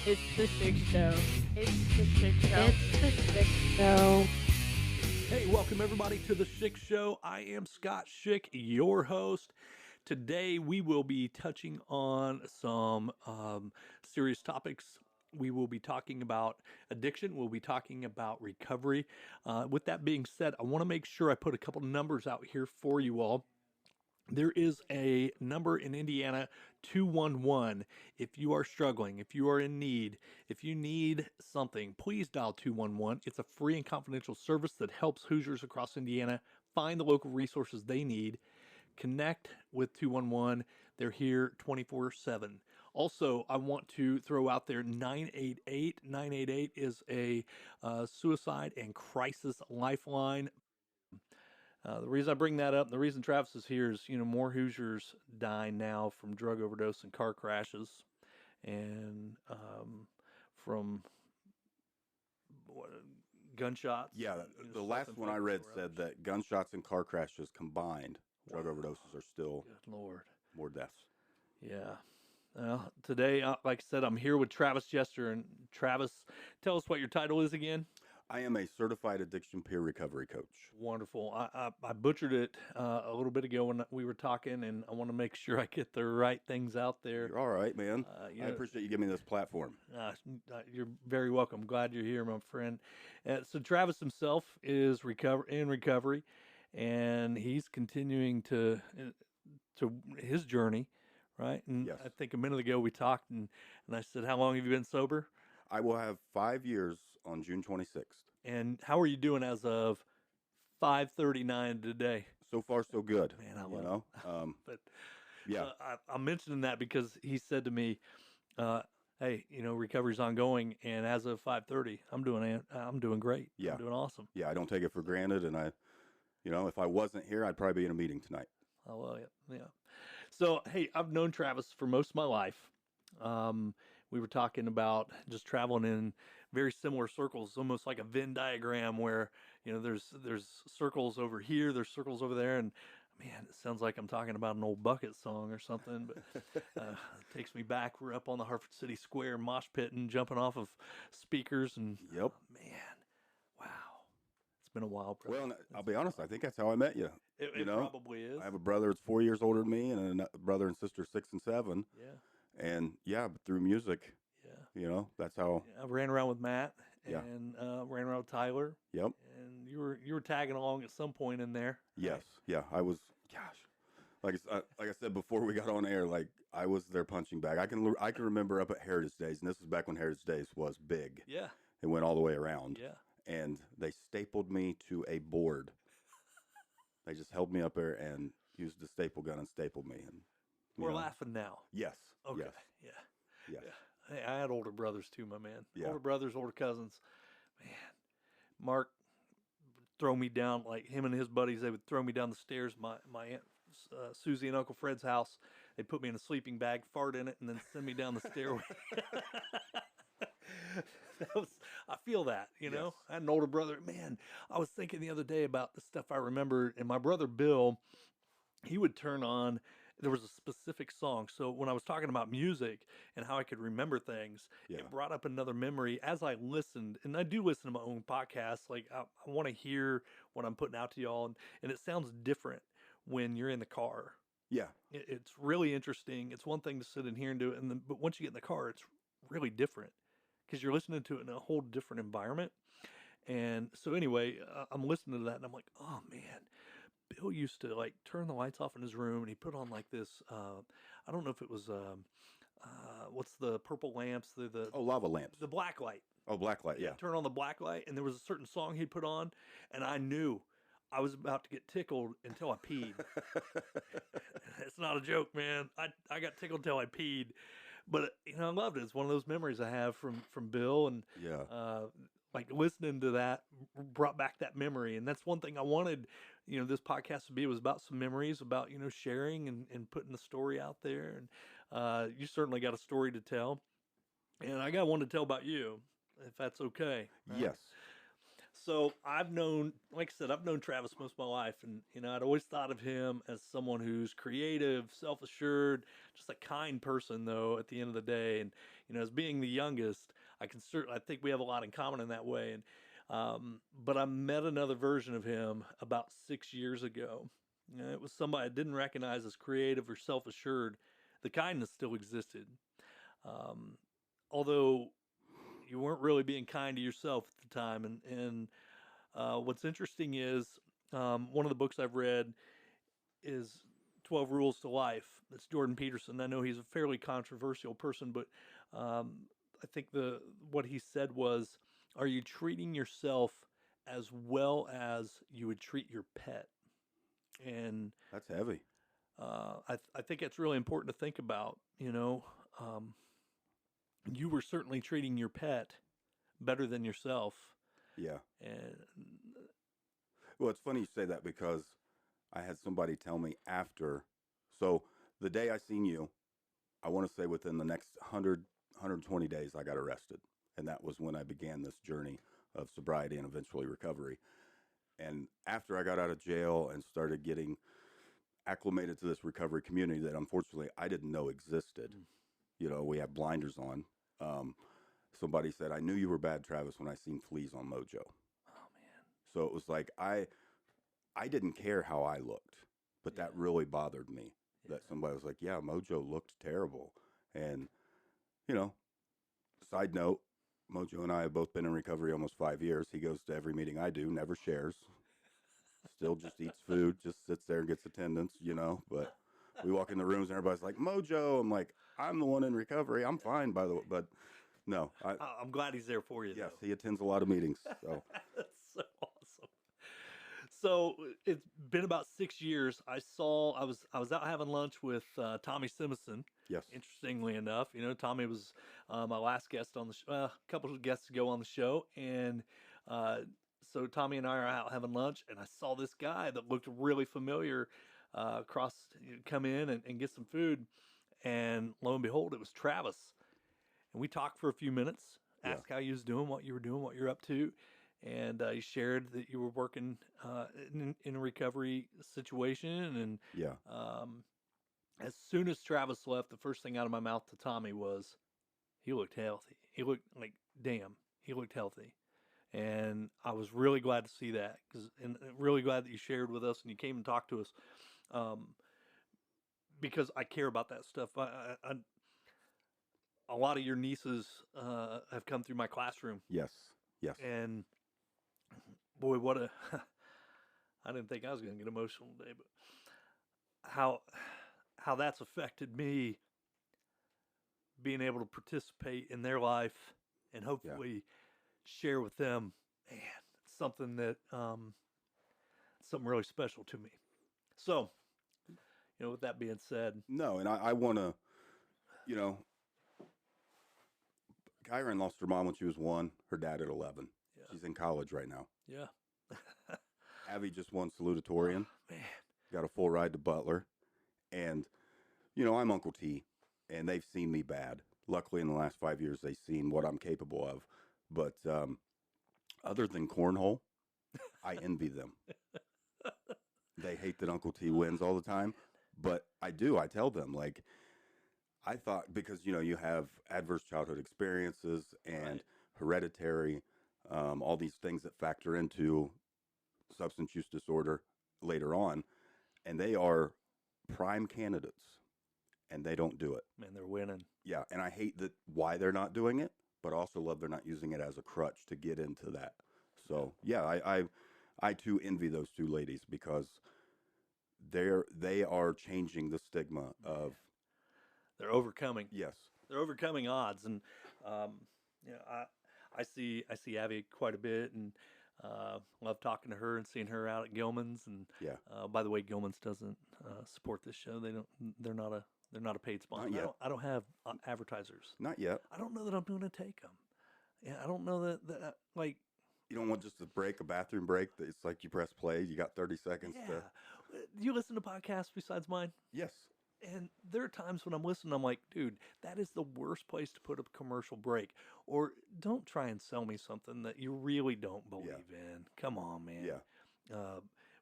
It's the Sick Show. It's the Sick Show. It's the Sick Show. Hey, welcome everybody to the Schick Show. I am Scott Schick, your host. Today we will be touching on some serious topics. We will be talking about addiction. We'll be talking about recovery. With that being said, I want to make sure I put a couple numbers out here for you all. There is a number in Indiana, 211. If you are struggling, if you are in need, if you need something, please dial 211. It's a free and confidential service that helps Hoosiers across Indiana find the local resources they need. Connect with 211. They're here 24/7. Also, I want to throw out there 988. 988 is a suicide and crisis lifeline. The reason I bring that up, and the reason Travis is here is, more Hoosiers die now from drug overdose and car crashes, and from gunshots. Yeah, the last one I read said that gunshots and car crashes combined, drug overdoses are still Good Lord. more deaths. Yeah. Today, like I said, I'm here with Travis Jester. And Travis, tell us what your title is again. I am a certified addiction peer recovery coach. Wonderful. I butchered it a little bit ago when we were talking, and I want to make sure I get the right things out there. You're all right, man. I appreciate you giving me this platform. You're very welcome. Glad you're here, my friend. So Travis himself is in recovery, and he's continuing to his journey, right? And Yes. I think a minute ago we talked, and I said, "How long have you been sober?" I will have 5 years on June 26th. And how are you doing as of 5:39 today? So far, so good. Man, I you love know? But Yeah. I'm mentioning that because he said to me, "Hey, recovery's ongoing, and as of 5:30, I'm doing great. Yeah. I'm doing awesome." Yeah, I don't take it for granted. And if I wasn't here, I'd probably be in a meeting tonight. Oh well, yeah. So hey, I've known Travis for most of my life. We were talking about just traveling in very similar circles, almost like a Venn diagram where, there's circles over here, there's circles over there. And man, it sounds like I'm talking about an old Bucket song or something, but it takes me back. We're up on the Hartford City Square mosh pitting, jumping off of speakers. And Yep. man, wow. It's been a while, bro. Well, and I'll be honest, I think that's how I met you. It probably is. I have a brother that's 4 years older than me and a brother and sister 6 and 7. Yeah. And through music, Yeah. that's how. I ran around with Matt Yeah. and ran around with Tyler. Yep. And you were tagging along at some point in there. Yes. Yeah. I was. Gosh. Like I said before we got on air, like I was their punching bag. I can remember up at Heritage Days, and this was back when Heritage Days was big. Yeah. It went all the way around. Yeah. And they stapled me to a board. They just held me up there and used the staple gun and stapled me. And We're laughing now. Yes. Okay. Yes. Yeah. Yes. Yeah. Hey, I had older brothers too, my man. Yeah. Older brothers, older cousins. Man, Mark would throw me down, like him and his buddies, they would throw me down the stairs. My Aunt Susie and Uncle Fred's house, they'd put me in a sleeping bag, fart in it, and then send me down the stairway. I feel that, Yes. I had an older brother. Man, I was thinking the other day about the stuff I remember, and my brother Bill, he would turn on, there was a specific song. So when I was talking about music and how I could remember things, Yeah. it brought up another memory as I listened. And I do listen to my own podcasts. Like I want to hear what I'm putting out to y'all. And it sounds different when you're in the car. Yeah. It's really interesting. It's one thing to sit in here and do it. But once you get in the car, it's really different because you're listening to it in a whole different environment. And so anyway, I'm listening to that and I'm like, oh man, Bill used to like turn the lights off in his room and he put on like this, I don't know if it was, what's the purple lamps, the Lava lamps. the black light. Oh, black light. Yeah. Turn on the black light, and there was a certain song he'd put on, and I knew I was about to get tickled until I peed. It's not a joke, man. I got tickled until I peed, but I loved it. It's one of those memories I have from Bill, and Yeah. like listening to that brought back that memory, and that's one thing I wanted. This podcast to be was about some memories, about sharing and putting the story out there, and you certainly got a story to tell, and I got one to tell about you, if that's okay. Right? Yes. So I've known, like I said, I've known Travis most of my life, and I'd always thought of him as someone who's creative, self-assured, just a kind person, though. At the end of the day, and as being the youngest, I think we have a lot in common in that way. And but I met another version of him about 6 years ago. It was somebody I didn't recognize as creative or self-assured. The kindness still existed, um, although you weren't really being kind to yourself at the time. And what's interesting is one of the books I've read is 12 Rules to Life. It's Jordan Peterson. I know he's a fairly controversial person, but I think what he said was, "Are you treating yourself as well as you would treat your pet?" And That's heavy. I think it's really important to think about. You were certainly treating your pet better than yourself. Yeah. And Well, it's funny you say that because I had somebody tell me after. So the day I seen you, I want to say within the next 120 days, I got arrested. And that was when I began this journey of sobriety and eventually recovery. And after I got out of jail and started getting acclimated to this recovery community that unfortunately I didn't know existed, we have blinders on. Somebody said, "I knew you were bad, Travis, when I seen fleas on Mojo." oh man, So it was like I didn't care how I looked, but that really bothered me. Yeah. That somebody was like, "Yeah, Mojo looked terrible." And side note, Mojo and I have both been in recovery almost 5 years. He goes to every meeting I do, never shares, still just eats food, just sits there and gets attendance, But we walk in the rooms and everybody's like, "Mojo." I'm like, "I'm the one in recovery. I'm fine, by the way." But no, I'm glad he's there for you. yes, though. he attends a lot of meetings. So That's so awesome. So it's been about 6 years. I was out having lunch with Tommy Simpson. yes, Interestingly enough, Tommy was my last guest on the show. A couple of guests ago on the show, and uh, so Tommy and I are out having lunch, and I saw this guy that looked really familiar come in and get some food, and lo and behold, it was Travis. And we talked for a few minutes, asked how you was doing, what you were doing, what you're up to, and you shared that you were working in a recovery situation. And yeah, as soon as Travis left, the first thing out of my mouth to Tommy was, he looked healthy. He looked like, damn, he looked healthy. And I was really glad to see that, and really glad that you shared with us and you came and talked to us, because I care about that stuff. A lot of your nieces have come through my classroom, yes, yes. and boy, what a I didn't think I was going to get emotional today, but how that's affected me, being able to participate in their life and hopefully share with them, man, something that something really special to me. So, with that being said, No, and I want to, Kyron lost her mom when she was 1, her dad at 11. Yeah. She's in college right now. yeah, Abby just won salutatorian, man, got a full ride to Butler. And, I'm Uncle T, and they've seen me bad. Luckily, in the last 5 years, they've seen what I'm capable of. But other than cornhole, I envy them. They hate that Uncle T wins all the time. But I do. I tell them, like, I thought, because, you have adverse childhood experiences and hereditary, all these things that factor into substance use disorder later on, and they are prime candidates, and they don't do it. man, they're winning. Yeah, and I hate that why they're not doing it, but also love they're not using it as a crutch to get into that. So yeah, I too envy those two ladies because they are changing the stigma of They're overcoming. yes, They're overcoming odds, and I see Abby quite a bit, and love talking to her and seeing her out at Gilman's. And yeah, by the way, Gilman's doesn't support this show. They're not a paid sponsor. Not yet. I don't have advertisers. not yet. I don't know that I'm going to take them. Yeah, I don't know that like. You don't want just a bathroom break. That it's like you press play. You got 30 seconds Yeah. to. Do you listen to podcasts besides mine? Yes. And there are times when I'm listening, I'm like, dude, that is the worst place to put a commercial break. Or don't try and sell me something that you really don't believe in. Come on, man. Yeah.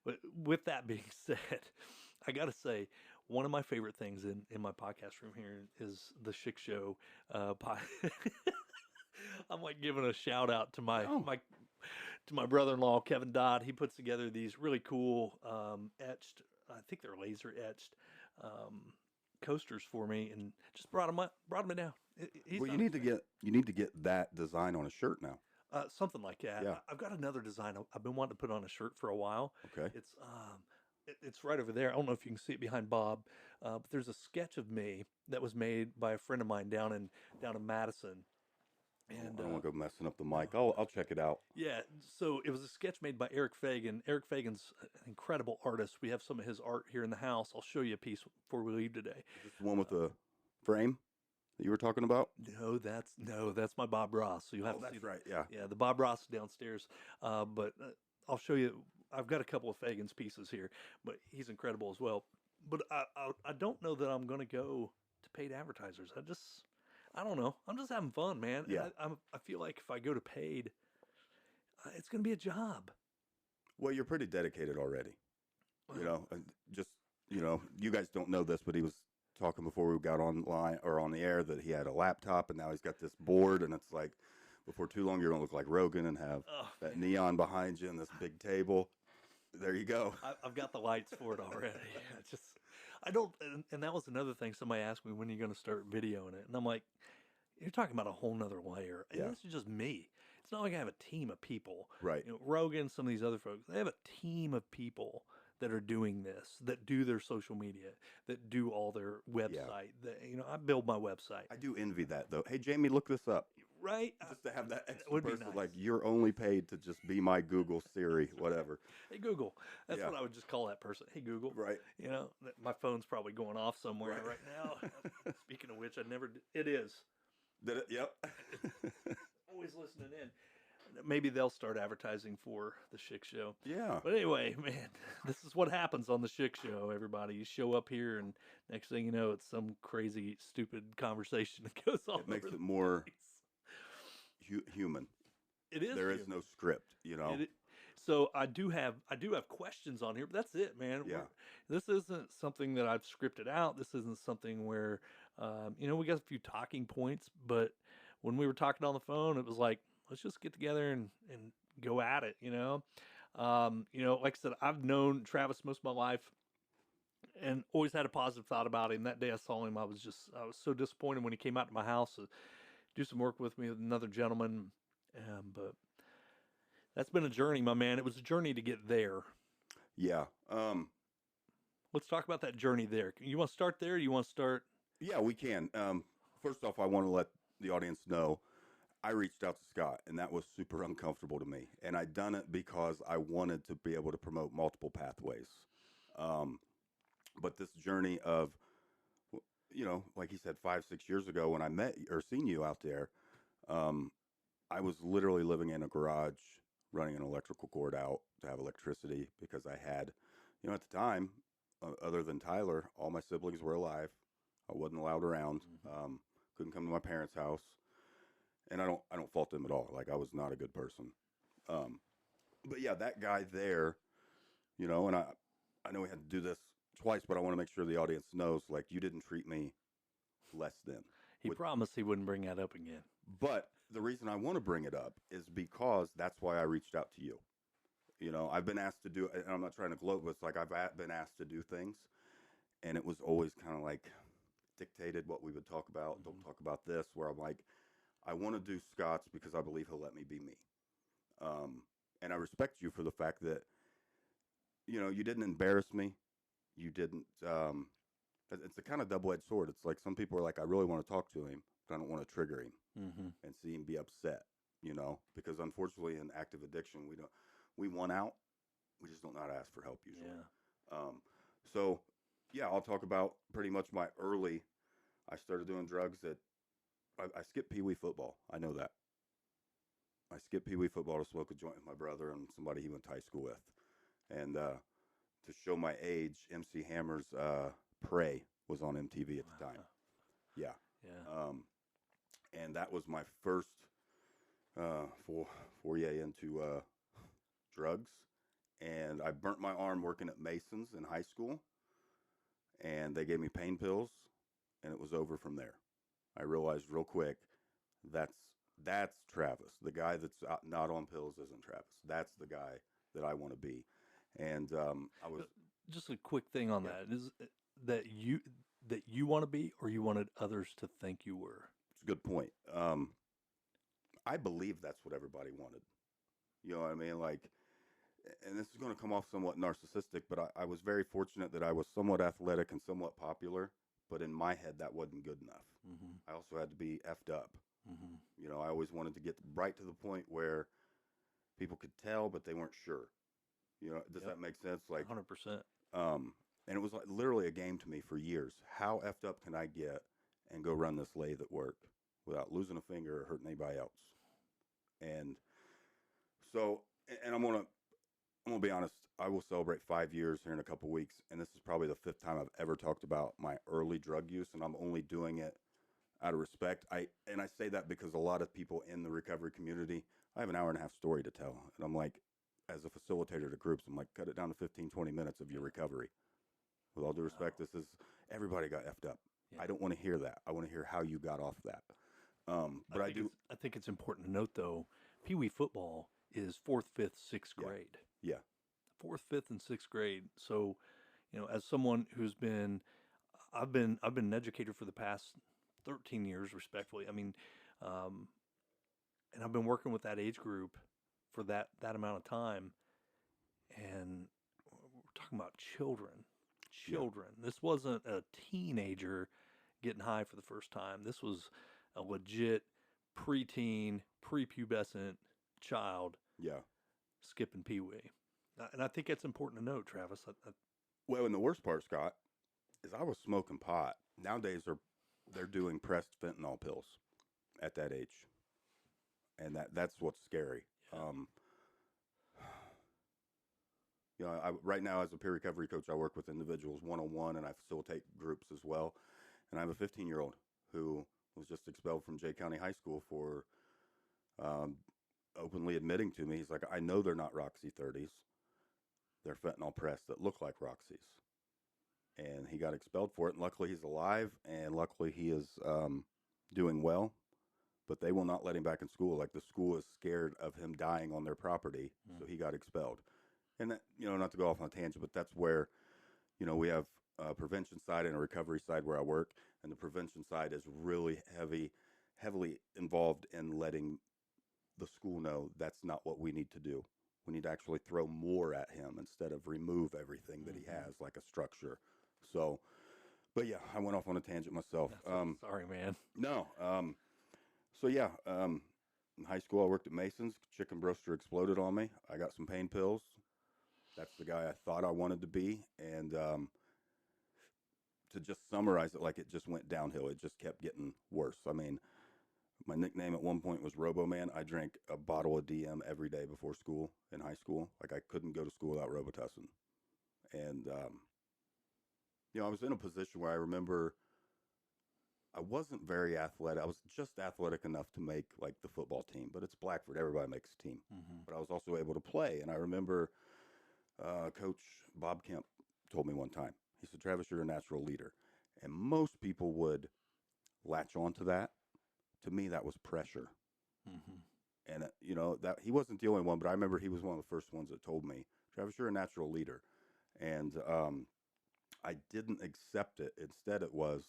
But with that being said, I got to say, one of my favorite things in my podcast room here is the Schick Show. I'm like giving a shout out to my brother-in-law Kevin Dodd. He puts together these really cool etched. I think they're laser etched coasters for me, and just brought them down. Well, you need to get that design on a shirt now. Something like that. Yeah. I've got another design I've been wanting to put on a shirt for a while. Okay. It's right over there. I don't know if you can see it behind Bob, but there's a sketch of me that was made by a friend of mine down in Madison. And I don't want to go messing up the mic. I'll check it out. yeah, so it was a sketch made by Eric Fagan. Eric Fagan's an incredible artist. We have some of his art here in the house. I'll show you a piece before we leave today. Is this the one with the frame that you were talking about? No, that's my Bob Ross. So you'll have to see That's right. Yeah. Yeah, the Bob Ross is downstairs. But I'll show you. I've got a couple of Fagan's pieces here, but he's incredible as well. But I don't know that I'm going to go to paid advertisers. I don't know. I'm just having fun, man. Yeah. I feel like if I go to paid, it's going to be a job. Well, you're pretty dedicated already. You know, you guys don't know this, but he was talking before we got online or on the air that he had a laptop, and now he's got this board, and it's like before too long you're gonna look like Rogan and have that neon behind you and this big table. There you go. I've got the lights for it already. I don't, and that was another thing. Somebody asked me, when are you going to start videoing it? And I'm like, you're talking about a whole nother layer. And Yeah. this is just me. It's not like I have a team of people. Right. You know, Rogan, some of these other folks, they have a team of people that are doing this, that do their social media, that do all their website. That, I build my website. I do envy that though. Hey Jamie, look this up. Right? Just to have that extra would be person, nice. like you're only paid to just be my Google, Siri, whatever. Hey, Google. That's Yeah. what I would just call that person. Hey, Google. Right. My phone's probably going off somewhere right now. Speaking of which, it is. Did it? Yep. Always listening in. Maybe they'll start advertising for the Schick Show. Yeah. But anyway, man, this is what happens on the Schick Show, everybody. You show up here, and next thing you know, it's some crazy, stupid conversation that goes on. It makes it more human. It is. There is no script, So I do have questions on here, but that's it, man. Yeah. This isn't something that I've scripted out. This isn't something where, we got a few talking points, but when we were talking on the phone, it was like, let's just get together and go at it, like I said, I've known Travis most of my life and always had a positive thought about him. That day I saw him, I was so disappointed when he came out to my house to do some work with me with another gentleman. But that's been a journey, my man. It was a journey to get there. Yeah. Let's talk about that journey there. You want to start there? Or you want to start? Yeah, we can. First off, I want to let the audience know I reached out to Scott, and that was super uncomfortable to me. And I done it because I wanted to be able to promote multiple pathways. But this journey of, like he said, 5-6 years ago when I met or seen you out there, I was literally living in a garage, running an electrical cord out to have electricity because I had, at the time, other than Tyler, all my siblings were alive. I wasn't allowed around. Couldn't come to my parents' house. And I don't fault them at all. Like, I was not a good person. But yeah, that guy there, and I know we had to do this twice, but I want to make sure the audience knows, like, you didn't treat me less than. He promised he wouldn't bring that up again. But the reason I want to bring it up is because that's why I reached out to you. I've been asked to do, and I'm not trying to gloat, but it's like I've been asked to do things, and it was always kind of like dictated what we would talk about. Don't talk about this, where I'm like, I want to do Scott's because I believe he'll let me be me. And I respect you for the fact that, you didn't embarrass me. You didn't, it's a kind of double-edged sword. It's like some people are like, I really want to talk to him, but I don't want to trigger him and see him be upset, because unfortunately in active addiction, we want out. We just don't know how to ask for help usually. Yeah. So yeah, I'll talk about pretty much I started doing drugs I skipped Pee Wee football. I know that. I skipped Pee Wee football to smoke a joint with my brother and somebody he went to high school with. And to show my age, MC Hammer's Pray was on MTV at the time. Wow. Yeah. Yeah. And that was my first foray into drugs. And I burnt my arm working at Mason's in high school. And they gave me pain pills, and it was over from there. I realized real quick that's Travis. The guy that's not on pills isn't Travis. That's the guy that I want to be. And I was Just a quick thing on Yeah. that is that you want to be, or you wanted others to think you were. It's a good point. I believe that's what everybody wanted. You know what I mean? Like, and this is going to come off somewhat narcissistic, but I was very fortunate that I was somewhat athletic and somewhat popular. But in my head, that wasn't good enough. Mm-hmm. I also had to be effed up. Mm-hmm. You know, I always wanted to get right to the point where people could tell, but they weren't sure. You know, does that make sense? Like, 100%. And it was like literally a game to me for years. How effed up can I get and go run this lathe at work without losing a finger or hurting anybody else? And so, and I'm gonna be honest. I will celebrate 5 years here in a couple weeks, and this is probably the 5th time I've ever talked about my early drug use, and I'm only doing it out of respect. I say that because a lot of people in the recovery community, I have an hour and a half story to tell, and I'm like, as a facilitator to groups, I'm like, cut it down to 15, 20 minutes of your recovery. With all due respect, this is everybody got effed up. Yeah. I don't want to hear that. I want to hear how you got off that. But I do. I think it's important to note, though, Pee Wee football is 4th, 5th, 6th grade. Yeah. 4th, 5th, and 6th grade. So, you know, as someone who's I've been an educator for the past 13 years, respectfully. I mean, and I've been working with that age group for that amount of time, and we're talking about children. This wasn't a teenager getting high for the first time. This was a legit preteen, prepubescent child Yeah. skipping Pee Wee. And I think that's important to note, Travis. Well, and the worst part, Scott, is I was smoking pot. Nowadays, they're doing pressed fentanyl pills at that age, and that's what's scary. Yeah. You know, right now as a peer recovery coach, I work with individuals one-on-one, and I facilitate groups as well. And I have a 15-year-old who was just expelled from Jay County High School for openly admitting to me, he's like, I know they're not Roxy 30s. They're fentanyl pressed that look like Roxy's. And he got expelled for it. And luckily he's alive, and luckily he is doing well. But they will not let him back in school. Like, the school is scared of him dying on their property, so he got expelled. And that, you know, not to go off on a tangent, but that's where, you know, we have a prevention side and a recovery side where I work, and the prevention side is really heavily involved in letting the school know that's not what we need to do. We need to actually throw more at him instead of remove everything that he has, like a structure. So, but yeah, I went off on a tangent myself. Sorry, man. No. So yeah, in high school I worked at Mason's. Chicken broaster exploded on me. I got some pain pills. That's the guy I thought I wanted to be. And to just summarize it, like, it just went downhill. It just kept getting worse. I mean, my nickname at one point was Robo Man. I drank a bottle of DM every day before school in high school. Like, I couldn't go to school without Robitussin. And, you know, I was in a position where I remember I wasn't very athletic. I was just athletic enough to make, like, the football team. But it's Blackford. Everybody makes a team. But I was also able to play. And I remember Coach Bob Kemp told me one time, he said, Travis, you're a natural leader. And most people would latch onto that. To me, that was pressure. And, you know, that he wasn't the only one, but I remember he was one of the first ones that told me, Travis, you're a natural leader. And I didn't accept it. Instead, it was,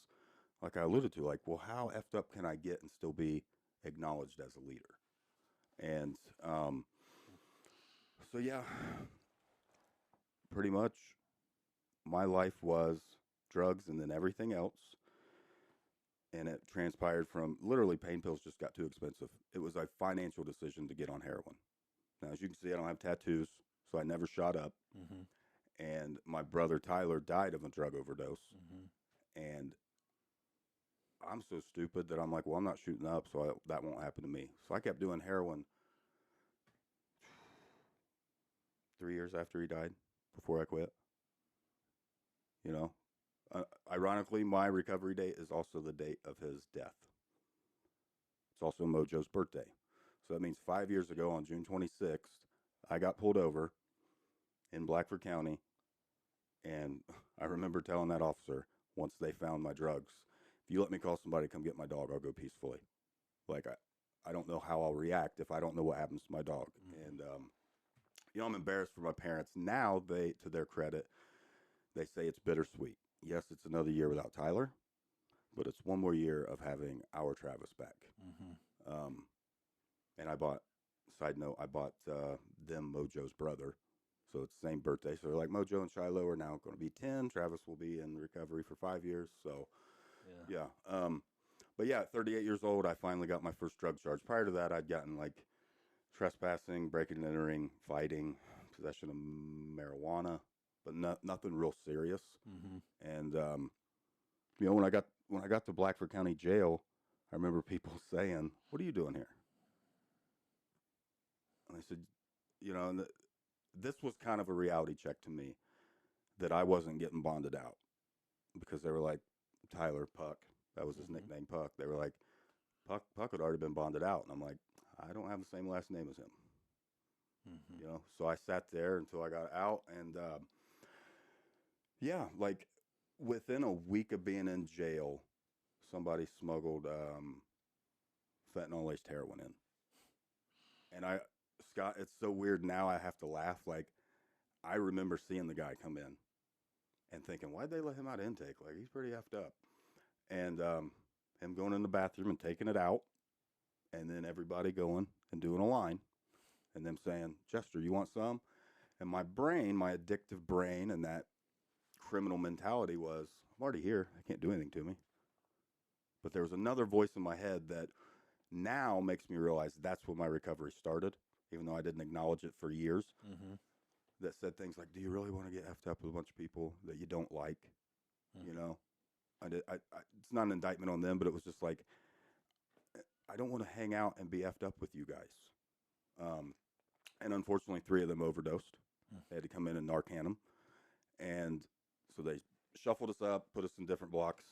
like I alluded to, like, well, how effed up can I get and still be acknowledged as a leader? And so, yeah, pretty much my life was drugs and then everything else. And it transpired from literally pain pills just got too expensive. It was a financial decision to get on heroin. Now, as you can see, I don't have tattoos, so I never shot up. And my brother Tyler died of a drug overdose. And I'm so stupid that I'm like, well, I'm not shooting up, so that won't happen to me. So I kept doing heroin 3 years after he died before I quit. You know, Ironically, my recovery date is also the date of his death. It's also Mojo's birthday. So that means 5 years ago on June 26th, I got pulled over in Blackford County. And I remember telling that officer once they found my drugs, if you let me call somebody to come get my dog, I'll go peacefully. Like, I don't know how I'll react if I don't know what happens to my dog. And, I'm embarrassed for my parents. Now, to their credit, they say it's bittersweet. Yes, it's another year without Tyler, but it's one more year of having our Travis back. And side note, I bought them Mojo's brother. So it's the same birthday. So they're like, Mojo and Shiloh are now going to be 10. Travis will be in recovery for 5 years. So, yeah. But yeah, at 38 years old, I finally got my first drug charge. Prior to that, I'd gotten like trespassing, breaking and entering, fighting, possession of marijuana, but nothing real serious. And when I got to Blackford County Jail, I remember people saying, "What are you doing here?" And I said, and this was kind of a reality check to me that I wasn't getting bonded out, because they were like, Tyler, Puck, that was his nickname, Puck. They were like, Puck had already been bonded out. And I'm like, I don't have the same last name as him. So I sat there until I got out. And like within a week of being in jail, somebody smuggled fentanyl-laced heroin in. And Scott, it's so weird now, I have to laugh. Like, I remember seeing the guy come in and thinking, why'd they let him out of intake? Like, he's pretty effed up. And him going in the bathroom and taking it out, and then everybody going and doing a line, and them saying, Jester, you want some? And my brain, my addictive brain, and that criminal mentality was, I'm already here. I can't do anything to me. But there was another voice in my head that now makes me realize that's when my recovery started, even though I didn't acknowledge it for years, that said things like, do you really want to get effed up with a bunch of people that you don't like? It's not an indictment on them, but it was just like, I don't want to hang out and be effed up with you guys. And unfortunately, 3 of them overdosed. They had to come in and Narcan them. And so they shuffled us up, put us in different blocks.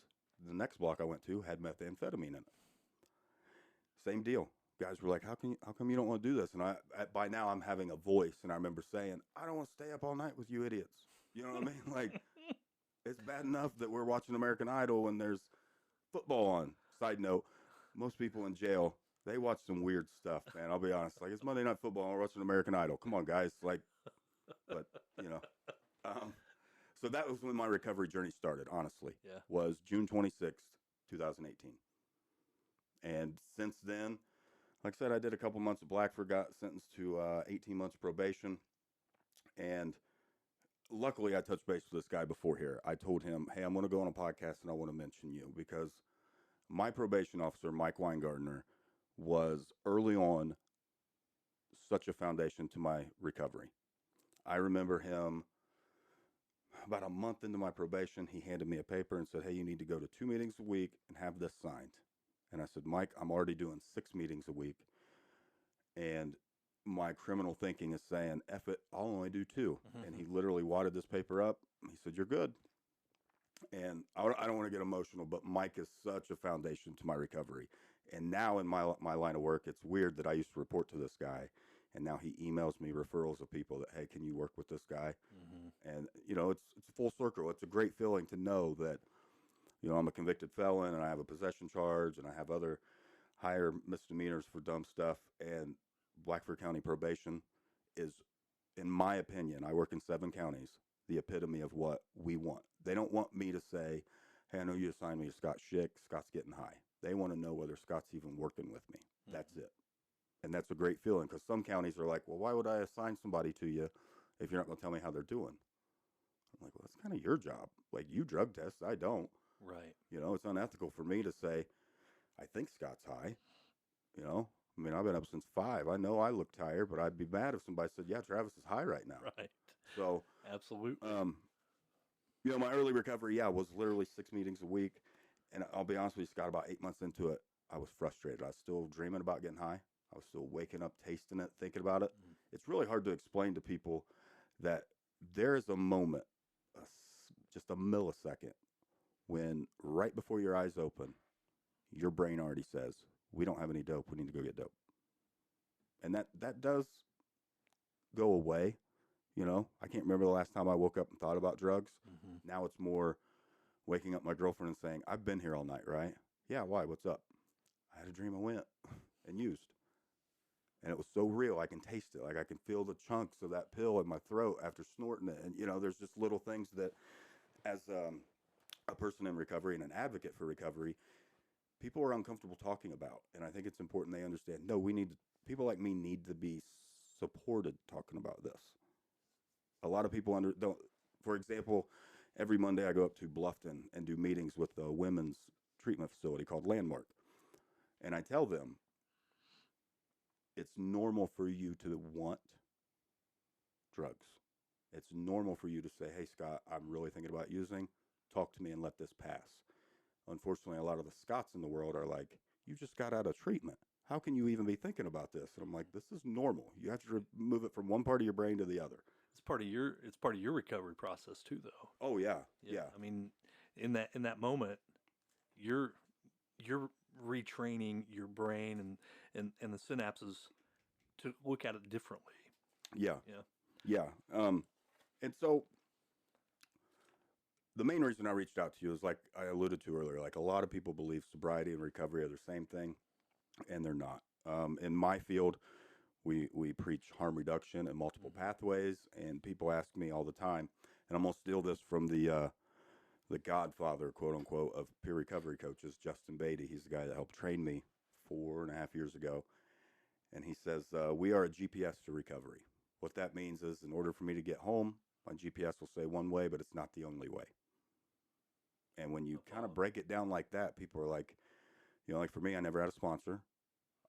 The next block I went to had methamphetamine in it. Same deal. Guys were like, how come you don't want to do this? And by now I'm having a voice, and I remember saying, I don't want to stay up all night with you idiots. You know what I mean? Like, it's bad enough that we're watching American Idol and there's football on. Side note, most people in jail, they watch some weird stuff, man. I'll be honest. Like, it's Monday Night Football and we're watching American Idol. Come on, guys. Like, but, so that was when my recovery journey started, honestly. Yeah. Was June 26th, 2018. And since then, like I said, I did a couple months of Blackford, got sentenced to 18 months probation. And luckily, I touched base with this guy before here. I told him, hey, I'm going to go on a podcast and I want to mention you, because my probation officer, Mike Weingartner, was early on such a foundation to my recovery. I remember him about a month into my probation. He handed me a paper and said, hey, you need to go to 2 meetings a week and have this signed. And I said, Mike, I'm already doing 6 meetings a week. And my criminal thinking is saying, F it, I'll only do 2. And he literally wadded this paper up. He said, you're good. And I don't want to get emotional, but Mike is such a foundation to my recovery. And now in my line of work, it's weird that I used to report to this guy, and now he emails me referrals of people that, hey, can you work with this guy? And, it's full circle. It's a great feeling to know that, I'm a convicted felon and I have a possession charge and I have other higher misdemeanors for dumb stuff. And Blackford County probation is, in my opinion, I work in 7 counties, the epitome of what we want. They don't want me to say, hey, I know you assigned me to Scott Schick. Scott's getting high. They want to know whether Scott's even working with me. That's it. And that's a great feeling, because some counties are like, well, why would I assign somebody to you if you're not going to tell me how they're doing? I'm like, well, that's kind of your job. Like, you drug test, I don't. Right. It's unethical for me to say, I think Scott's high. I mean, I've been up since 5. I know I look tired, but I'd be mad if somebody said, yeah, Travis is high right now. Right. So, absolutely. My early recovery, was literally 6 meetings a week. And I'll be honest with you, Scott, about 8 months into it, I was frustrated. I was still dreaming about getting high. I was still waking up, tasting it, thinking about it. It's really hard to explain to people that there is a moment, just a millisecond, when right before your eyes open, your brain already says, we don't have any dope. We need to go get dope. And that does go away. You know, I can't remember the last time I woke up and thought about drugs. Mm-hmm. Now it's more waking up my girlfriend and saying, I've been here all night, right? Yeah, why? What's up? I had a dream I went and used. And it was so real. I can taste it. Like I can feel the chunks of that pill in my throat after snorting it. And, you know, there's just little things that, as a person in recovery and an advocate for recovery, people are uncomfortable talking about. And I think it's important they understand, no, people like me need to be supported talking about this. A lot of people don't, for example, every Monday I go up to Bluffton and do meetings with a women's treatment facility called Landmark. And I tell them, it's normal for you to want drugs. It's normal for you to say, hey, Scott, I'm really thinking about using. Talk to me and let this pass. Unfortunately, a lot of the Scots in the world are like, you just got out of treatment. How can you even be thinking about this? And I'm like, this is normal. You have to move it from one part of your brain to the other. It's part of your recovery process too, though. Oh yeah. Yeah. I mean, in that moment, you're retraining your brain and the synapses to look at it differently. Yeah. Yeah. Yeah. And so the main reason I reached out to you is, like I alluded to earlier, like a lot of people believe sobriety and recovery are the same thing, and they're not. In my field, we preach harm reduction and multiple pathways, and people ask me all the time, and I'm gonna steal this from the godfather, quote unquote, of peer recovery coaches, Justin Beatty. He's the guy that helped train me 4.5 years ago, and he says we are a GPS to recovery. What that means is, in order for me to get home, my GPS will say one way, but it's not the only way. And when you kind of break it down like that, people are like, you know, like for me, I never had a sponsor.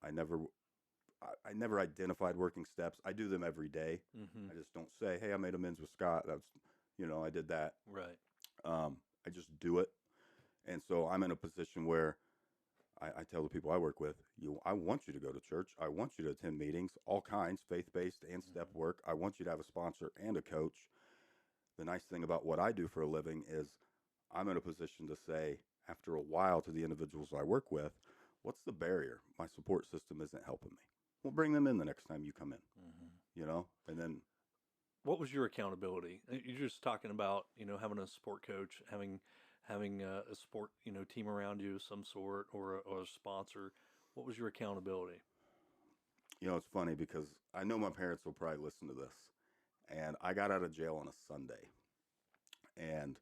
I never identified working steps. I do them every day. Mm-hmm. I just don't say, hey, I made amends with Scott. That's, you know, I did that. Right. I just do it. And so I'm in a position where I tell the people I work with, I want you to go to church. I want you to attend meetings, all kinds, faith-based and step work. I want you to have a sponsor and a coach. The nice thing about what I do for a living is I'm in a position to say, after a while, to the individuals I work with, what's the barrier? My support system isn't helping me. We'll bring them in the next time you come in, you know, and then. What was your accountability? You're just talking about, you know, having a support coach, having a support, you know, team around you of some sort, or a sponsor. What was your accountability? You know, it's funny because I know my parents will probably listen to this. And I got out of jail on a Sunday. And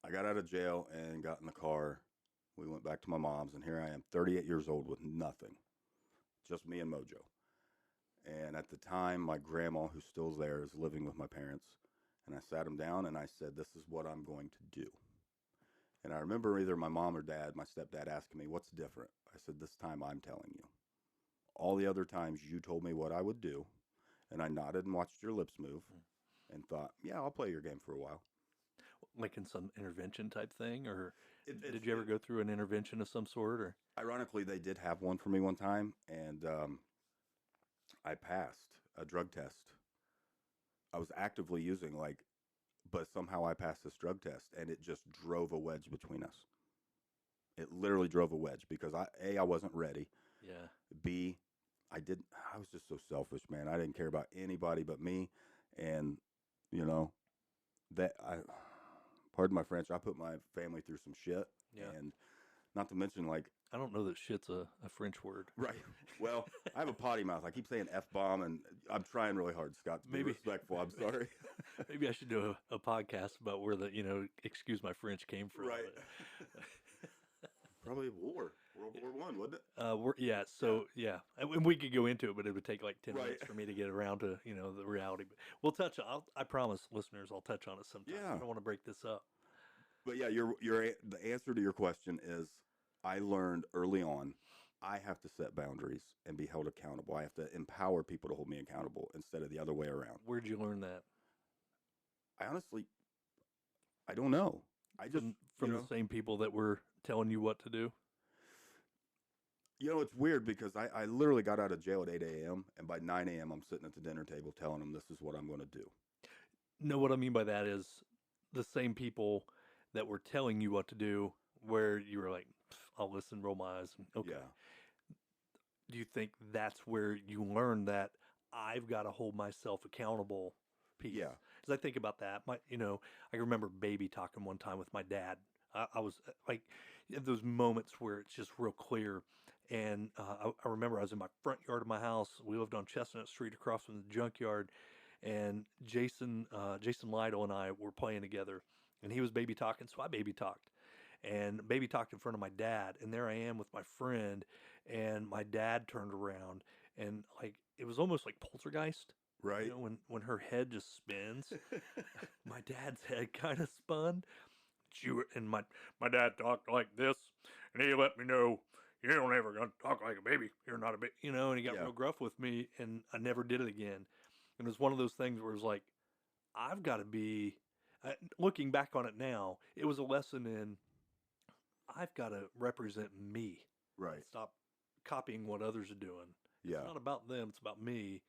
I got out of jail and got in the car. We went back to my mom's, and here I am, 38 years old with nothing. Just me and Mojo. And at the time, my grandma, who's still there, is living with my parents. And I sat them down and I said, this is what I'm going to do. And I remember either my mom or dad, my stepdad, asking me, what's different? I said, this time I'm telling you. All the other times you told me what I would do. And I nodded and watched your lips move and thought, yeah, I'll play your game for a while. Like in some intervention type thing? Or did you ever go through an intervention of some sort? Or ironically, they did have one for me one time, and I passed a drug test. I was actively using, but somehow I passed this drug test, and it just drove a wedge between us. It literally drove a wedge because I wasn't ready. Yeah. B, I was just so selfish, man. I didn't care about anybody but me. And, you know, pardon my French, I put my family through some shit. Yeah. And not to mention, I don't know that shit's a French word. Right. Well, I have a potty mouth. I keep saying F-bomb, and I'm trying really hard, Scott, to be respectful. I'm sorry. Maybe I should do a podcast about where the, you know, excuse my French came from. Right. Probably World War I, wasn't it? And we could go into it, but it would take like 10 Right. minutes for me to get around to, you know, the reality. But we'll touch on. I promise, listeners, I'll touch on it sometime. Yeah. I don't want to break this up. But yeah, the answer to your question is, I learned early on, I have to set boundaries and be held accountable. I have to empower people to hold me accountable instead of the other way around. Where'd you learn that? I honestly, I don't know. I just from the same people that were telling you what to do. You know, it's weird because I literally got out of jail at 8 a.m. and by 9 a.m. I'm sitting at the dinner table telling them this is what I'm going to do. No, what I mean by that is the same people that were telling you what to do, where you were like, I'll listen, roll my eyes. Okay. Yeah. Do you think that's where you learn that I've got to hold myself accountable piece? Yeah. Because I think about that. I remember baby talking one time with my dad. I was like, those moments where it's just real clear. And I remember I was in my front yard of my house. We lived on Chestnut Street across from the junkyard. And Jason Lytle and I were playing together. And he was baby talking, so I baby talked. And baby talked in front of my dad. And there I am with my friend. And my dad turned around. And like, it was almost like poltergeist. Right. When her head just spins, my dad's head kind of spun. And my dad talked like this, and he let me know you don't ever gonna talk like a baby. You're not a baby, And he got real gruff with me, and I never did it again. And it was one of those things where it was like, I've got to be. Looking back on it now, it was a lesson in I've got to represent me. Right. Stop copying what others are doing. Yeah. It's not about them; it's about me.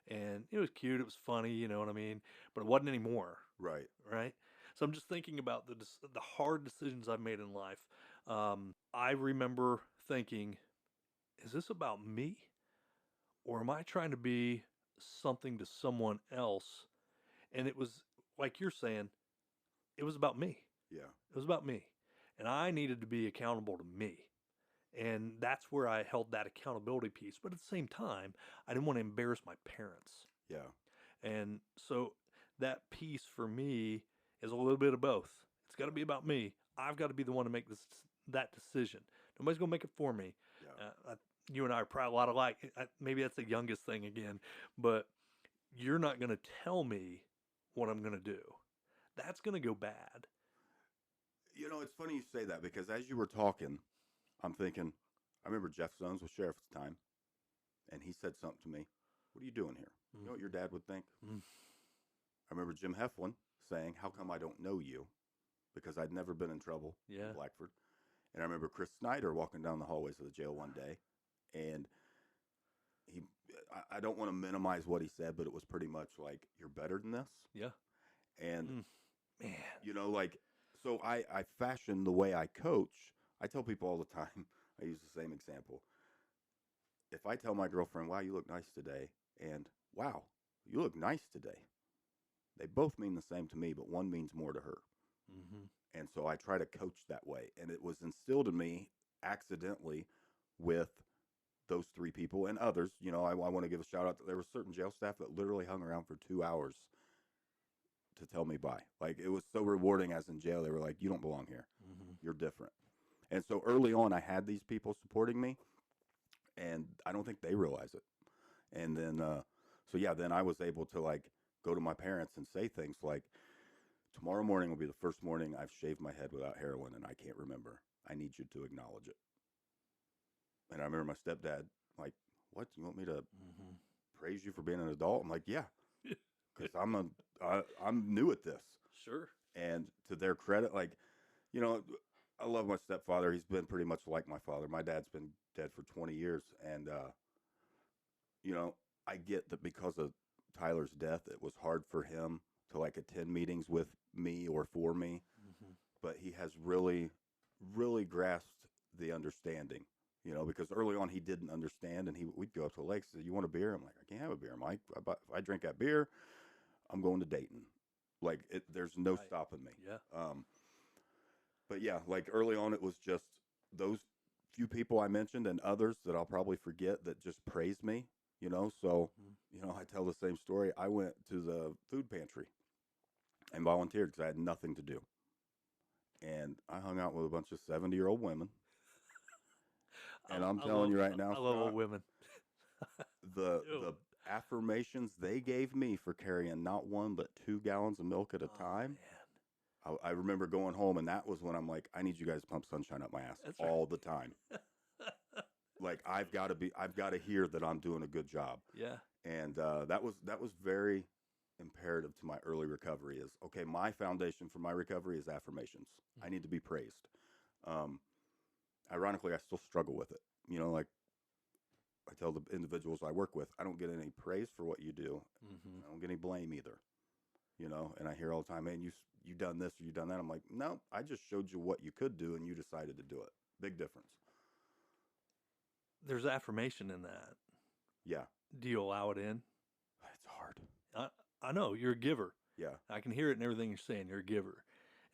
And it was cute. It was funny. You know what I mean? But it wasn't anymore. Right. Right. So I'm just thinking about the hard decisions I've made in life. I remember thinking, is this about me? Or am I trying to be something to someone else? And it was, like you're saying, it was about me. Yeah. It was about me. And I needed to be accountable to me. And that's where I held that accountability piece. But at the same time, I didn't want to embarrass my parents. Yeah. And so that piece for me is a little bit of both. It's got to be about me. I've got to be the one to make that decision. Nobody's going to make it for me. Yeah. You and I are probably a lot alike. Maybe that's the youngest thing again, but you're not going to tell me what I'm going to do. That's going to go bad. It's funny you say that because as you were talking, I'm thinking, I remember Jeff Zones was sheriff at the time, and he said something to me. What are you doing here? You know what your dad would think? I remember Jim Heflin saying, how come I don't know you? Because I'd never been in trouble in Blackford. And I remember Chris Snyder walking down the hallways of the jail one day, and I don't want to minimize what he said, but it was pretty much like, you're better than this. Yeah. And, man, so I fashion the way I coach. I tell people all the time, I use the same example. If I tell my girlfriend, wow, you look nice today, and wow, you look nice today, they both mean the same to me, but one means more to her. Mm-hmm. And so I try to coach that way. And it was instilled in me accidentally with those three people and others. I want to give a shout out. There was certain jail staff that literally hung around for 2 hours to tell me bye. Like, it was so rewarding as in jail. They were like, you don't belong here. Mm-hmm. You're different. And so early on, I had these people supporting me, and I don't think they realize it. And then, then I was able to go to my parents and say things like, tomorrow morning will be the first morning I've shaved my head without heroin, and I can't remember. I need you to acknowledge it. And I remember my stepdad, like, what? You want me to praise you for being an adult? I'm like, yeah, because I'm new at this. Sure. And to their credit, I love my stepfather. He's been pretty much like my father. My dad's been dead for 20 years. And, I get that because of Tyler's death, it was hard for him to attend meetings with me or for me. Mm-hmm. But he has really, really grasped the understanding, because early on he didn't understand. And we'd go up to the lake and say, you want a beer? I'm like, I can't have a beer, Mike. If I drink that beer, I'm going to Dayton. There's no stopping me. Yeah. But yeah, early on, it was just those few people I mentioned and others that I'll probably forget that just praised me, So, I tell the same story. I went to the food pantry and volunteered because I had nothing to do. And I hung out with a bunch of 70-year-old women. And I'm telling you right now, I love old women. the affirmations they gave me for carrying not 1 but 2 gallons of milk at a time. Man. I remember going home, and that was when I'm like, I need you guys to pump sunshine up my ass all the time. I've got to hear that I'm doing a good job. Yeah. And that was very imperative to my early recovery is, okay, my foundation for my recovery is affirmations. Mm-hmm. I need to be praised. Ironically, I still struggle with it. I tell the individuals I work with, I don't get any praise for what you do. Mm-hmm. I don't get any blame either. you know, and I hear all the time, man, you done this or you done that. I'm like, no, I just showed you what you could do and you decided to do it. Big difference. There's affirmation in that. Yeah. Do you allow it in? It's hard. I know you're a giver. Yeah. I can hear it in everything you're saying. You're a giver,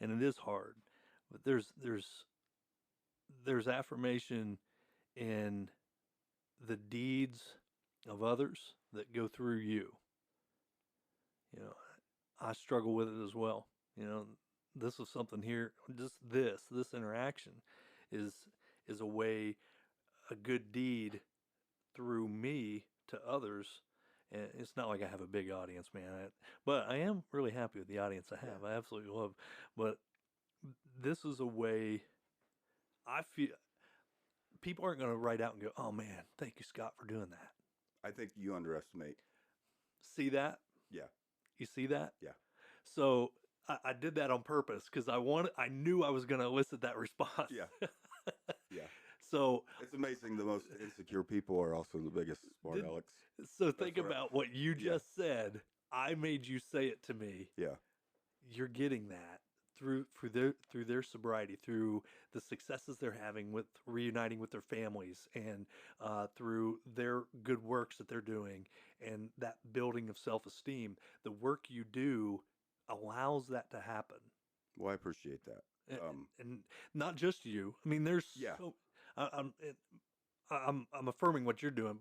and it is hard. But there's affirmation in the deeds of others that go through you. You know, I struggle with it as well. You know, this is something here. Just this interaction is a way, a good deed through me to others. And it's not like I have a big audience, man. But I am really happy with the audience I have. I absolutely love. But this is a way I feel people aren't going to write out and go, "Oh man, thank you, Scott, for doing that." I think you underestimate. See that? Yeah. You see that? Yeah. So I did that on purpose because I knew I was going to elicit that response. Yeah. Yeah. So it's amazing. The most insecure people are also the biggest smart alecks. So think about what you just said. I made you say it to me. Yeah. You're getting that through their sobriety, through the successes they're having with reuniting with their families, and through their good works that they're doing, and that building of self-esteem. The work you do allows that to happen. Well, I appreciate that. And not just you. I mean, there's so, I'm affirming what you're doing,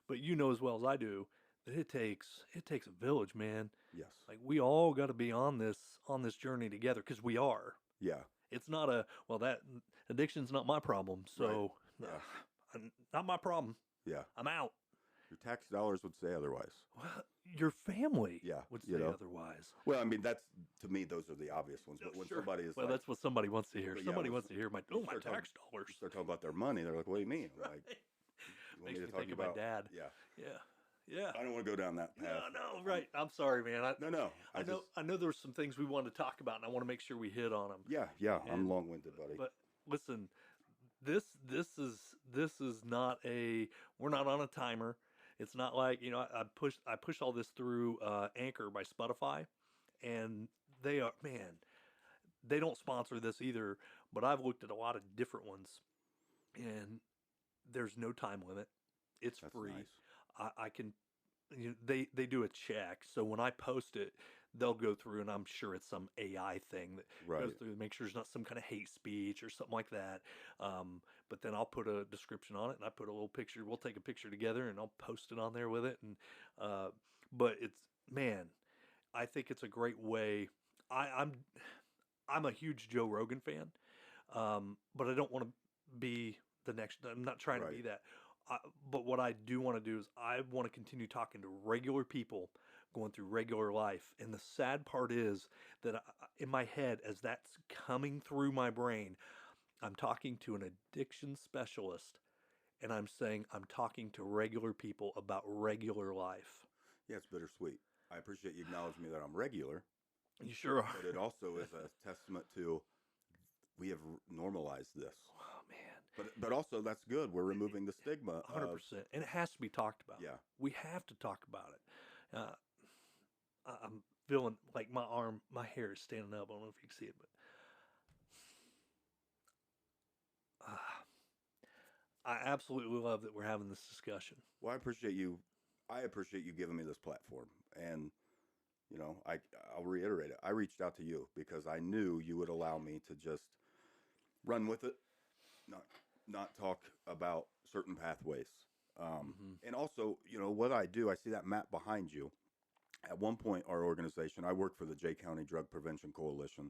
but you know as well as I do that it takes a village, man. Yes. Like we all got to be on this journey together because we are. Yeah. It's not that addiction's not my problem. So not my problem. Yeah. I'm out. Your tax dollars would say otherwise. Well, your family would say otherwise. Well, I mean, that's, to me, those are the obvious ones. But when somebody is that's what somebody wants to hear. Somebody wants to hear my tax dollars. They're talking about their money. They're like, what do you mean? I'm like, you want Makes me me to talk think about of my dad. Yeah. I don't want to go down that path. No, right. I'm sorry, man. I know there were some things we wanted to talk about, and I want to make sure we hit on them. Yeah. I'm long-winded, buddy. But listen, this is not we're not on a timer. It's not like, you know, I push all this through Anchor by Spotify, and they don't sponsor this either, but I've looked at a lot of different ones, and there's no time limit. It's free. Nice. I can, you know, they do a check, so when I post it, they'll go through, and I'm sure it's some AI thing that goes through to make sure there's not some kind of hate speech or something like that. But then I'll put a description on it, and I put a little picture. We'll take a picture together, and I'll post it on there with it. And but I think it's a great way. I'm a huge Joe Rogan fan, but I don't want to be the next. I'm not trying to be that. But what I do want to do is I want to continue talking to regular people going through regular life. And the sad part is that in my head, as that's coming through my brain, I'm talking to an addiction specialist, and I'm saying I'm talking to regular people about regular life. Yeah, it's bittersweet. I appreciate you acknowledging me that I'm regular. You sure are. But it also is a testament to we have normalized this. Oh, man. But also that's good. We're removing the stigma. 100%. And it has to be talked about. Yeah. We have to talk about it. I'm feeling like my hair is standing up. I don't know if you can see it, but I absolutely love that we're having this discussion. Well, I appreciate you giving me this platform. And, you know, I'll reiterate it. I reached out to you because I knew you would allow me to just run with it, not talk about certain pathways. And also, you know, what I do, I see that map behind you. At one point, our organization, I worked for the Jay County Drug Prevention Coalition,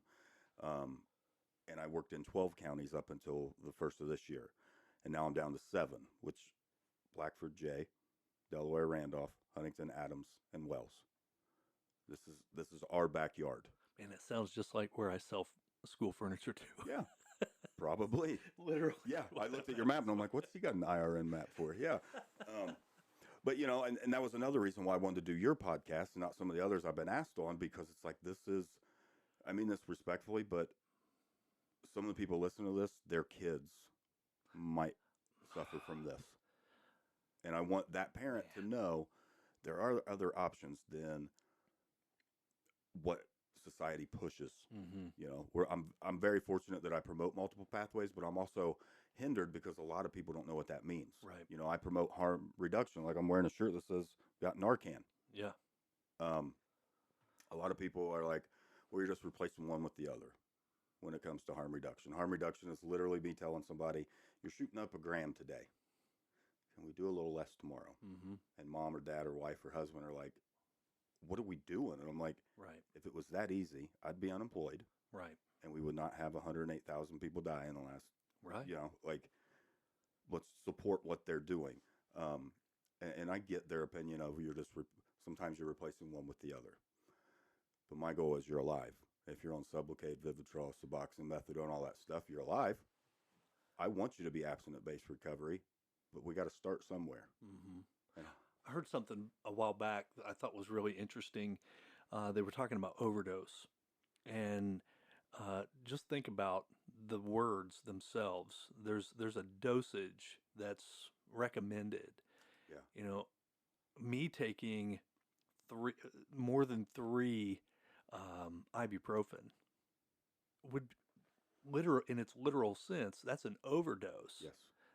and I worked in 12 counties up until the first of this year. And now I'm down to 7, which Blackford, Jay, Delaware, Randolph, Huntington, Adams, and Wells. This is our backyard. Man, it sounds just like where I sell school furniture too. Yeah, probably. Literally. Yeah, I looked at your map and I'm like, what's he got an IRN map for? Yeah. But, you know, and that was another reason why I wanted to do your podcast and not some of the others I've been asked on, because it's like I mean this respectfully, but some of the people listening to this, their kids might suffer from this. And I want that parent to know there are other options than what society pushes. Mm-hmm. You know, where I'm very fortunate that I promote multiple pathways, but I'm also hindered because a lot of people don't know what that means. Right. You know, I promote harm reduction. Like I'm wearing a shirt that says got Narcan. Yeah. Um, a lot of people are like, well, you're just replacing one with the other when it comes to harm reduction. Harm reduction is literally me telling somebody, you're shooting up a gram today. Can we do a little less tomorrow? Mm-hmm. And mom or dad or wife or husband are like, what are we doing? And I'm like, Right. if it was that easy, I'd be unemployed. Right. And we would not have 108,000 people die in the last, Right. you know, like, let's support what they're doing. And I get their opinion of sometimes you're replacing one with the other. But my goal is you're alive. If you're on Sublocade, Vivitrol, Suboxone, Methadone, all that stuff, you're alive. I want you to be abstinent-based recovery, but we got to start somewhere. Mm-hmm. And I heard something a while back that I thought was really interesting. They were talking about overdose, and just think about the words themselves. There's a dosage that's recommended. Yeah. You know, me taking more than three ibuprofen would in its literal sense, that's an overdose. yes,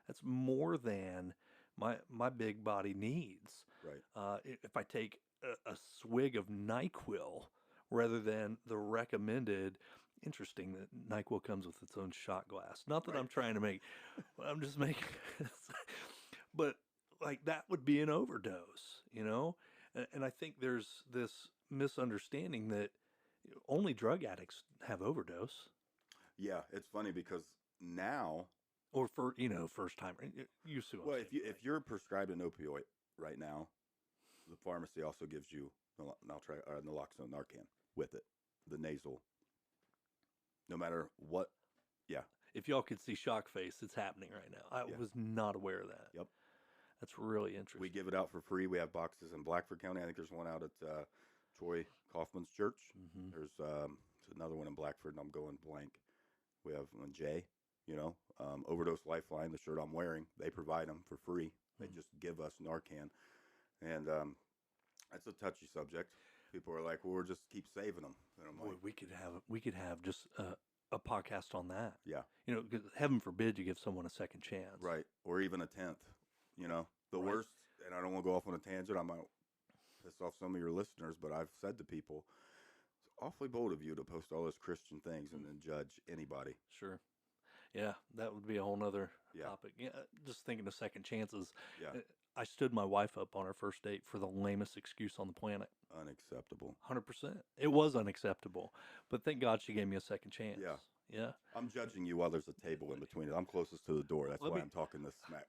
That's more than my big body needs. right. If I take a swig of NyQuil rather than the recommended, interesting that NyQuil comes with its own shot glass. Not that Right. I'm trying to make, I'm just making, but like that would be an overdose, you know? And I think there's this misunderstanding that only drug addicts have overdose. Yeah, it's funny because now, Or for, first time, you see what well, I'm if saying, you're prescribed an opioid right now, the pharmacy also gives you naloxone, Narcan with it, the nasal. No matter what, yeah, if y'all could see shock face, it's happening right now. I Yeah. was not aware of that. Yep. That's really interesting. we give it out for free. We have boxes in Blackford County. I think there's one out at Troy Kaufman's church. Mm-hmm. There's another one in Blackford, and I'm going blank. We have one Jay, Overdose Lifeline, the shirt I'm wearing. They provide them for free. They just give us Narcan. And that's a touchy subject. People are like, well, we'll just keep saving them. And I'm Boy, like, we could have just a podcast on that. yeah, 'Cause heaven forbid you give someone a second chance. right. Or even a 10th. The Right. worst, and I don't want to go off on a tangent. I might piss off some of your listeners, but I've said to people, it's awfully bold of you to post all those Christian things and then judge anybody. Sure. Yeah, that would be a whole nother Yeah. topic. Yeah, just thinking of second chances. Yeah. I stood my wife up on our first date for the lamest excuse on the planet. Unacceptable. 100%. It was unacceptable. But thank God she gave me a second chance. Yeah. Yeah. I'm judging you while there's a table in between it. I'm closest to the door. That's Let why me- I'm talking this smack.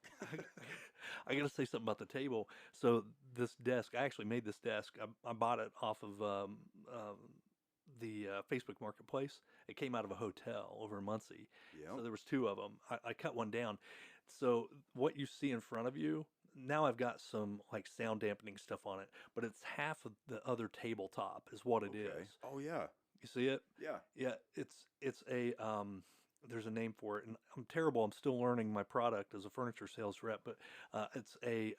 I got to say something about the table. So this desk, I actually made this desk. I bought it off of the Facebook Marketplace. It came out of a hotel over in Muncie. So Yeah. there was two of them. I cut one down. So what you see in front of you, now I've got some like sound dampening stuff on it, but it's half of the other tabletop is what it is. Oh yeah. You see it? Yeah. Yeah, it's a there's a name for it, and I'm terrible. I'm still learning my product as a furniture sales rep, but it's a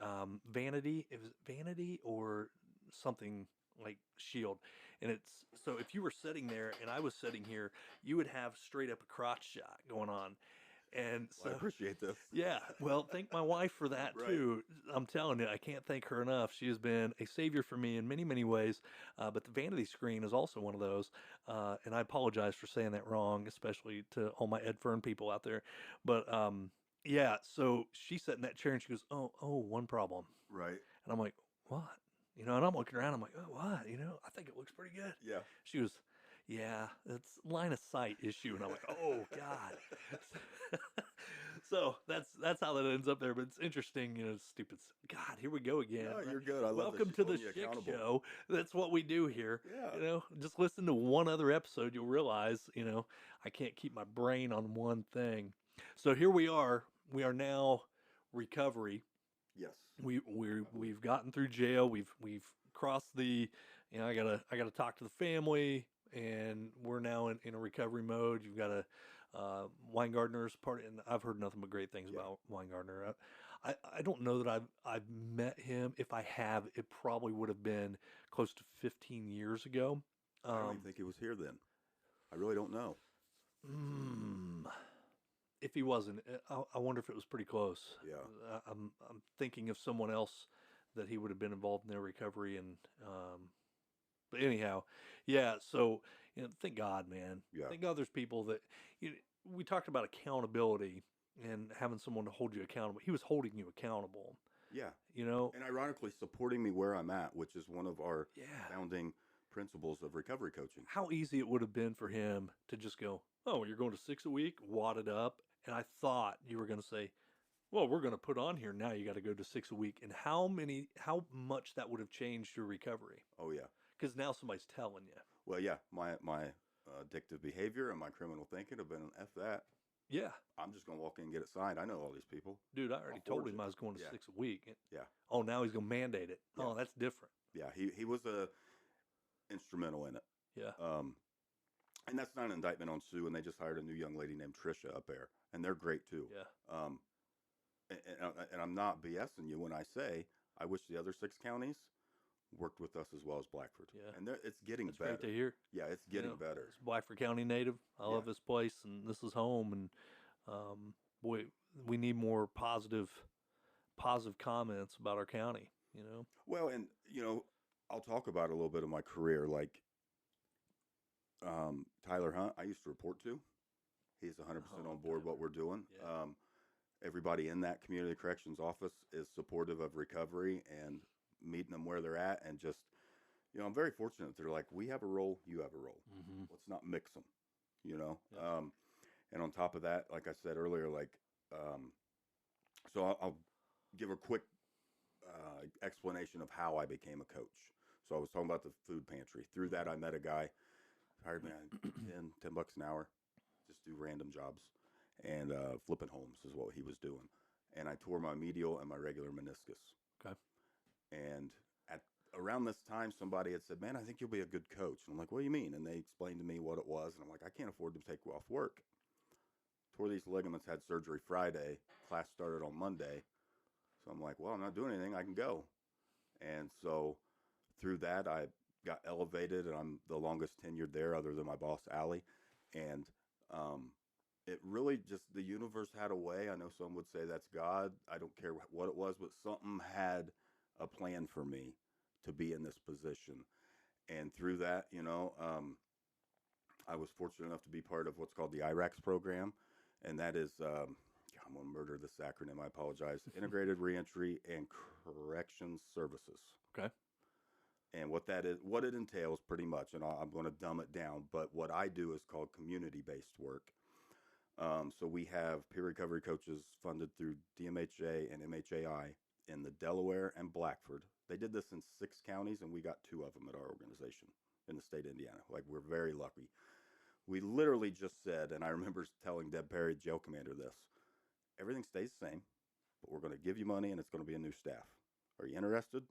vanity. It was vanity or something like shield, and it's so if you were sitting there and I was sitting here, you would have straight up a crotch shot going on, and so Well, I appreciate this. yeah, well, thank my wife for that Right. too. I'm telling you, I can't thank her enough. She has been a savior for me in many, many ways. But the vanity screen is also one of those. And I apologize for saying that wrong, especially to all my Ed Fern people out there. But yeah, so she sat in that chair and she goes, "Oh, one problem." Right. And I'm like, "What?" And I'm looking around. I'm like, "Oh, what?" I think it looks pretty good. Yeah. She goes, "Yeah, it's line of sight issue." And I'm like, "Oh God." So that's how that ends up there. But it's interesting, stupid. God, here we go again. No, you're good. I love Welcome that to she's the holding you Shik accountable. Show. That's what we do here. Yeah. Just listen to one other episode. You'll realize, I can't keep my brain on one thing. So here we are. We are now recovery. Yes. We've gotten through jail. We've crossed the. I gotta talk to the family, and we're now in a recovery mode. You've got a Weingartner's part, and I've heard nothing but great things Yeah. about Weingartner. I don't know that I've met him. If I have, it probably would have been close to 15 years ago. I don't even think he was here then. I really don't know. If he wasn't, I wonder if it was pretty close. Yeah. I'm thinking of someone else that he would have been involved in their recovery, and but anyhow, yeah. So thank God, man. Yeah. Thank God, there's people that we talked about accountability and having someone to hold you accountable. He was holding you accountable. Yeah. And ironically supporting me where I'm at, which is one of our founding principles of recovery coaching. How easy it would have been for him to just go, "Oh, you're going to 6 a week, wad it up." And I thought you were going to say, "Well, we're going to put on here now you got to go to 6 a week." And how much that would have changed your recovery. Oh yeah. Because now somebody's telling you. Well, yeah, my addictive behavior and my criminal thinking have been F that. Yeah. I'm just going to walk in and get it signed. I know all these people. Dude, I already told him I was going to 6 a week. Yeah. Oh, now he's going to mandate it. Yeah. Oh, that's different. Yeah, he was instrumental in it. Yeah. And that's not an indictment on Sue, and they just hired a new young lady named Trisha up there, and they're great too. Yeah. And I'm not BSing you when I say I wish the other 6 counties worked with us as well as Blackford. Yeah. And it's getting That's better. great to hear. Yeah, it's getting better. It's Blackford County native. I love this place, and this is home. And boy, we need more positive comments about our county. Well, and I'll talk about a little bit of my career. Like Tyler Hunt, I used to report to. He's 100% on board what we're doing. Yeah. Everybody in that community corrections office is supportive of recovery and meeting them where they're at, and just I'm very fortunate. They're like, we have a role, you have a role. Mm-hmm. Let's not mix them. Yeah. And on top of that, like I said earlier, so I'll give a quick explanation of how I became a coach. So I was talking about the food pantry. Through that, I met a guy, hired me on $10 an hour, just do random jobs, and flipping homes is what he was doing. And I tore my medial and my regular meniscus. Okay. And around this time, somebody had said, "Man, I think you'll be a good coach." And I'm like, "What do you mean?" And they explained to me what it was, and I'm like, "I can't afford to take off work." Tore these ligaments, had surgery Friday. Class started on Monday. So I'm like, well, I'm not doing anything. I can go. And so through that, I got elevated, and I'm the longest tenured there other than my boss, Allie. And it really just, the universe had a way. I know some would say that's God. I don't care what it was, but something had a plan for me to be in this position. And through that, I was fortunate enough to be part of what's called the IRACS program. And that is, I'm going to murder this acronym. I apologize. Integrated Reentry and Corrections Services. Okay. And what that is, what it entails pretty much, and I'm going to dumb it down, but what I do is called community-based work. So we have peer recovery coaches funded through DMHA and MHAI in the Delaware and Blackford. They did this in 6 counties, and we got 2 of them at our organization in the state of Indiana. Like, we're very lucky. We literally just said, and I remember telling Deb Perry, jail commander, this: everything stays the same, but we're going to give you money, and it's going to be a new staff. Are you interested?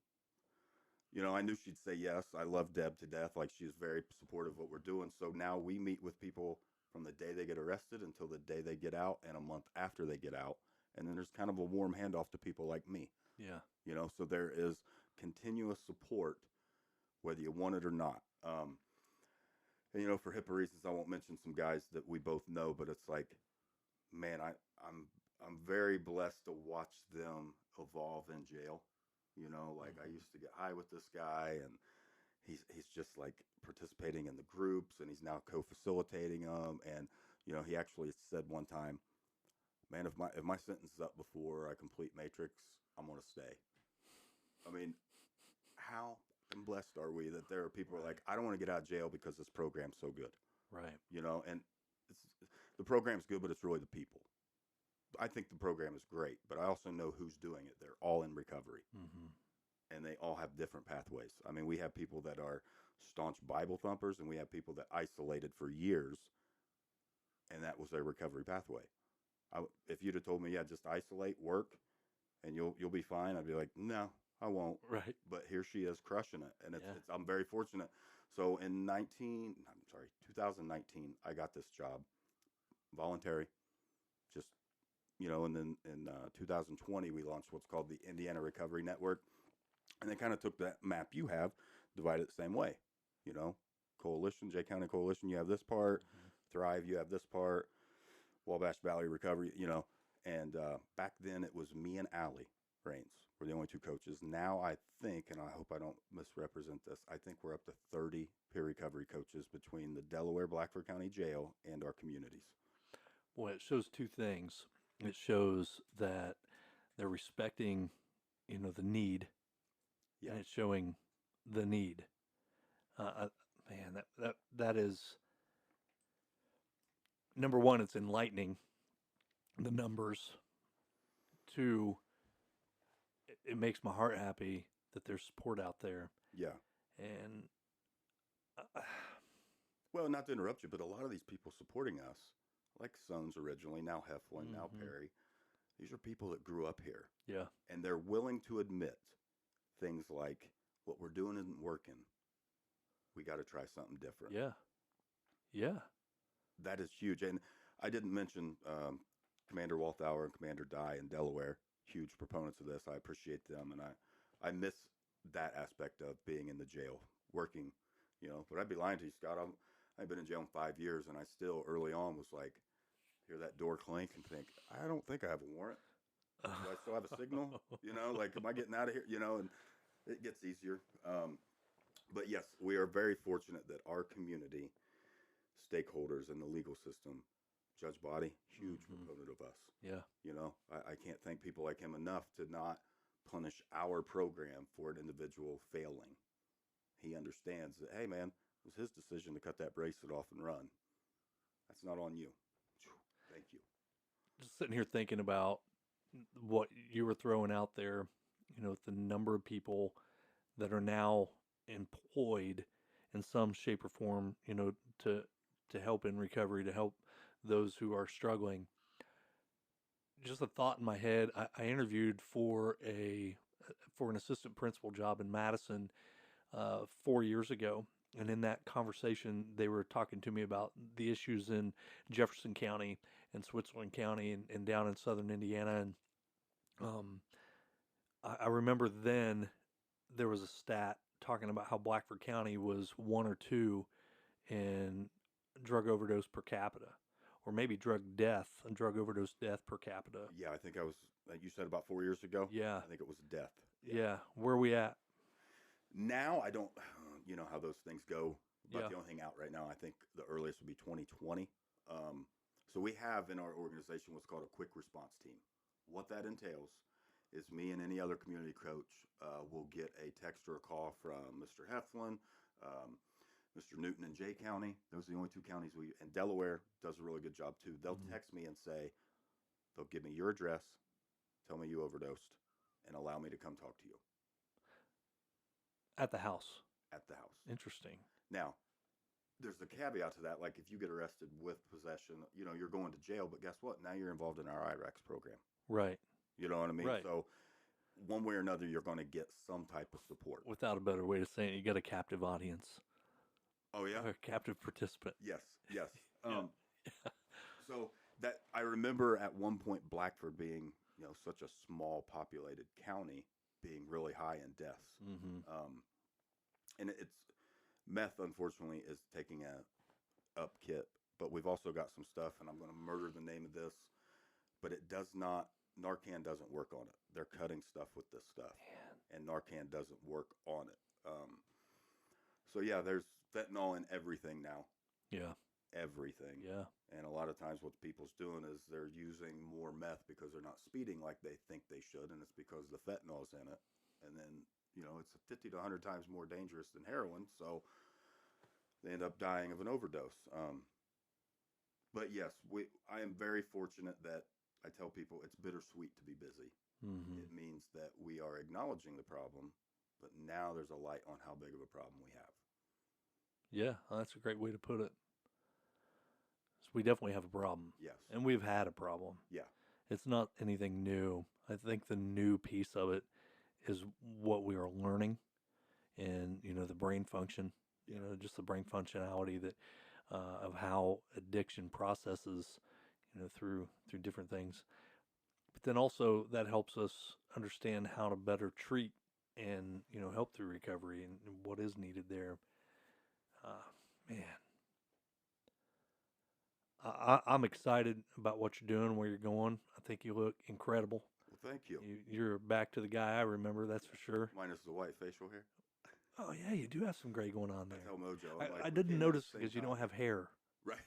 I knew she'd say yes. I love Deb to death. Like, she's very supportive of what we're doing. So now we meet with people from the day they get arrested until the day they get out, and a month after they get out. And then there's kind of a warm handoff to people like me. Yeah. So there is continuous support, whether you want it or not. And for HIPAA reasons, I won't mention some guys that we both know, but it's like, man, I'm very blessed to watch them evolve in jail. Like, I used to get high with this guy, and he's just like participating in the groups, and he's now co-facilitating them. And he actually said one time, "Man, if my sentence is up before I complete Matrix, I'm gonna stay." I mean, how blessed are we that there are people who are like, "I don't want to get out of jail because this program's so good." Right. And the program's good, but it's really the people. I think the program is great, but I also know who's doing it. They're all in recovery. Mm-hmm. And they all have different pathways. I mean, we have people that are staunch Bible thumpers, and we have people that isolated for years, and that was their recovery pathway. If you'd have told me, yeah, just isolate, work, and you'll be fine, I'd be like, no, I won't. Right. But here she is crushing it, and I'm very fortunate. So in 2019, I got this job, voluntary, just, and then in 2020, we launched what's called the Indiana Recovery Network. And they kind of took that map you have, divided it the same way, Coalition, Jay County Coalition, you have this part. Thrive, you have this part. Wabash Valley Recovery, And back then it was me and Allie Rains were the only two coaches. Now I think, and I hope I don't misrepresent this, I think we're up to 30 peer recovery coaches between the Delaware Blackford County Jail and our communities. Well, it shows two things. It shows that they're respecting, the need, Yeah. and it's showing the need. Man, that is number one. It's enlightening. The numbers. Two, it makes my heart happy that there's support out there. Yeah. And well, not to interrupt you, but a lot of these people supporting us, like Sons originally, now Heflin, now Mhm. Perry, these are people that grew up here. yeah, And they're willing to admit things like, what we're doing isn't working. We got to try something different. yeah, That is huge. And I didn't mention Commander Walthauer and Commander Dye in Delaware, huge proponents of this. I appreciate them. And I miss that aspect of being in the jail, working, But I'd be lying to you, Scott. I've been in jail in 5 years, and I still early on was like, hear that door clink and think, I don't think I have a warrant. Do I still have a signal? Like, am I getting out of here? And it gets easier. But yes, we are very fortunate that our community, stakeholders in the legal system, Judge Body, huge proponent of us. yeah. I can't thank people like him enough to not punish our program for an individual failing. He understands that, hey, man, it was his decision to cut that bracelet off and run. That's not on you. Thank you. Just sitting here thinking about what you were throwing out there, the number of people that are now employed in some shape or form, to help in recovery, to help those who are struggling. Just a thought in my head. I interviewed for an assistant principal job in Madison 4 years ago, and in that conversation, they were talking to me about the issues in Jefferson County and Switzerland County and down in southern Indiana. And I remember then there was a stat talking about how Blackford County was 1 or 2 in drug overdose per capita, or maybe drug overdose death per capita. Yeah, I think I was, like you said, about 4 years ago. Yeah. I think it was death. Yeah. Where are we at? Now, I don't, how those things go. But Yeah. the only thing out right now, I think the earliest would be 2020. So we have in our organization what's called a quick response team. What that entails is me and any other community coach will get a text or a call from Mr. Heflin, Mr. Newton in Jay County. Those are the only 2 counties and Delaware does a really good job too. They'll text me and say, they'll give me your address, tell me you overdosed, and allow me to come talk to you. At the house. At the house. Interesting. Now, there's the caveat to that. Like if you get arrested with possession, you're going to jail, but guess what? Now you're involved in our IREX program. Right. You know what I mean? Right. So one way or another, you're going to get some type of support. Without a better way to say it, you got a captive audience. Oh, yeah? A captive participant. Yes. Yeah. So that I remember at one point Blackford being, such a small populated county being really high in deaths. And it's meth, unfortunately, is taking a upkit, but we've also got some stuff, and I'm going to murder the name of this, but it does not, Narcan doesn't work on it. They're cutting stuff with this stuff, and Narcan doesn't work on it. So yeah, there's fentanyl in everything now. Yeah. Everything. Yeah. And a lot of times what people's doing is they're using more meth because they're not speeding like they think they should, and it's because the fentanyl's in it. And then, it's 50 to 100 times more dangerous than heroin, so they end up dying of an overdose. But yes, I am very fortunate that I tell people it's bittersweet to be busy. It means that we are acknowledging the problem, but now there's a light on how big of a problem we have. Yeah, that's a great way to put it. So we definitely have a problem. Yes. And we've had a problem. Yeah. It's not anything new. I think the new piece of it is what we are learning, and the brain function, just the brain functionality that of how addiction processes, through different things. But then also that helps us understand how to better treat and help through recovery and what is needed there. Man, I'm excited about what you're doing, where you're going. I think you look incredible. Well, thank you. You're back to the guy I remember, that's for sure. Minus the white facial hair. Oh yeah, you do have some gray going on I there. tell Mojo, I'm like, I we didn't came at notice the same because you don't time. have hair. Right.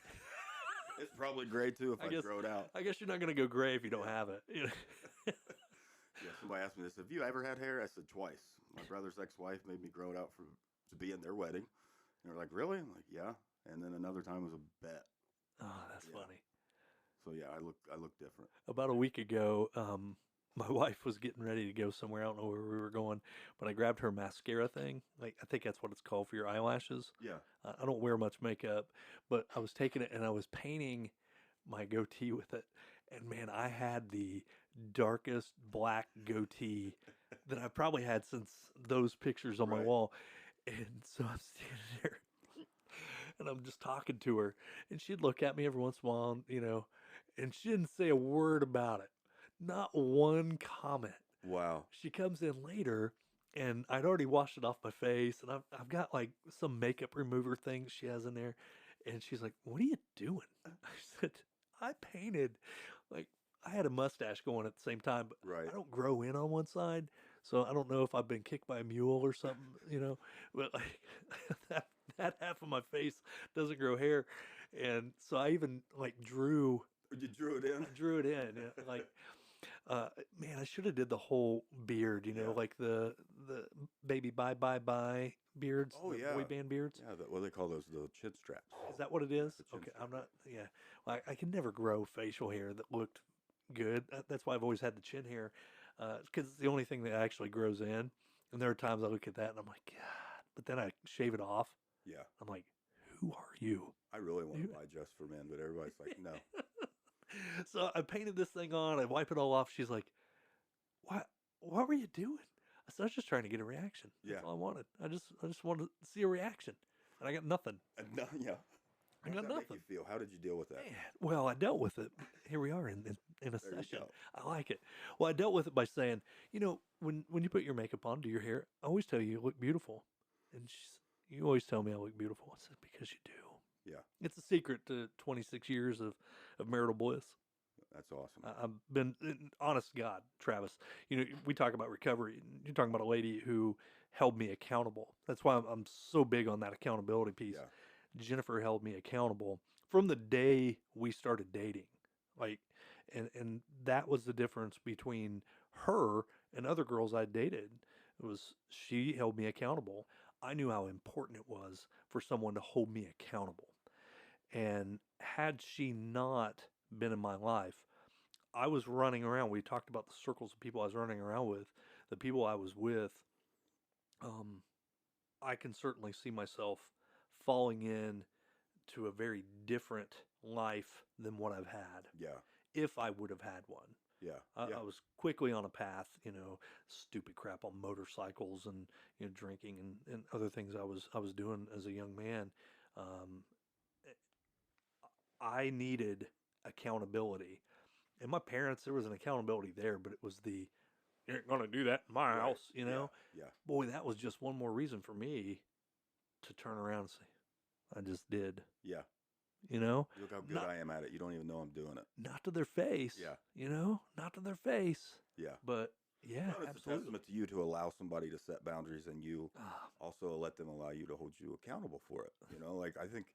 It's probably gray too if I I, guess- grow it out. I guess you're not gonna go gray if you don't Yeah. have it. Yeah, somebody asked me this. Have you ever had hair? I said twice. My brother's ex-wife made me grow it out to be in their wedding. And they're like, really? I'm like, yeah. And then another time was a bet. Oh, that's Yeah. funny. So yeah, I look different. About a week ago, my wife was getting ready to go somewhere. I don't know where we were going, but I grabbed her mascara thing. Like, I think that's what it's called for your eyelashes. Yeah. I don't wear much makeup, but I was taking it and I was painting my goatee with it. And man, I had the darkest black goatee that I probably had since those pictures on my Right. wall. And so I'm standing there and I'm just talking to her. And she'd look at me every once in a while, and she didn't say a word about it. Not one comment. Wow. She comes in later and I'd already washed it off my face and I've got like some makeup remover thing she has in there. And she's like, "What are you doing?" I said, "I painted." Like, I had a mustache going at the same time, but Right. I don't grow in on one side. So I don't know if I've been kicked by a mule or something. But like that half of my face doesn't grow hair. And so I even like drew You drew it in. I drew it in. Like man, I should have did the whole beard, Yeah. like the baby bye bye bye beards, Oh, the yeah. boy band beards. Yeah, what do they call those? The chin straps. Is that what it is? the chin Okay, strap, I'm not. Yeah, well, I can never grow facial hair that looked good. That's why I've always had the chin hair, because it's the only thing that actually grows in. And there are times I look at that and I'm like, God. But then I shave it off. Yeah. I'm like, who are you? I really want to buy Just for Men, but everybody's like, no. So I painted this thing on. I wipe it all off. She's like, "What? What were you doing?" I said, "I was just trying to get a reaction. That's Yeah. all I wanted. I just wanted to see a reaction, and I got nothing. And no, yeah. I How got did that nothing. make you feel? How did you deal with that? Man, well, I dealt with it. Here we are in a There you session. go. I like it. Well, I dealt with it by saying, when you put your makeup on, do your hair, I always tell you look beautiful. And you always tell me I look beautiful. I said, because you do. Yeah. It's a secret to 26 years of marital bliss. That's awesome. I've been, honest to God, Travis, we talk about recovery. And you're talking about a lady who held me accountable. That's why I'm so big on that accountability piece. Yeah. Jennifer held me accountable from the day we started dating. Like, and that was the difference between her and other girls I dated. It was she held me accountable. I knew how important it was for someone to hold me accountable. And had she not been in my life, I was running around. We talked about the circles of people I was running around with, the people I was with. I can certainly see myself falling in to a very different life than what I've had Yeah. if I would have had one. Yeah. I Yeah. was quickly on a path, stupid crap on motorcycles and drinking and other things I was doing as a young man. Um, I needed accountability, and my parents, there was an accountability there, but it was you ain't gonna do that in my Right. house, Yeah. Yeah. Boy, that was just one more reason for me to turn around and say, I just did, Yeah. Look how good Not- I am at it. You don't even know I'm doing it. not to their face, Yeah. not to their face, Yeah. but yeah, Well, it's a absolutely. testament to you to allow somebody to set boundaries and you Ah, also let them allow you to hold you accountable for it. Like I think,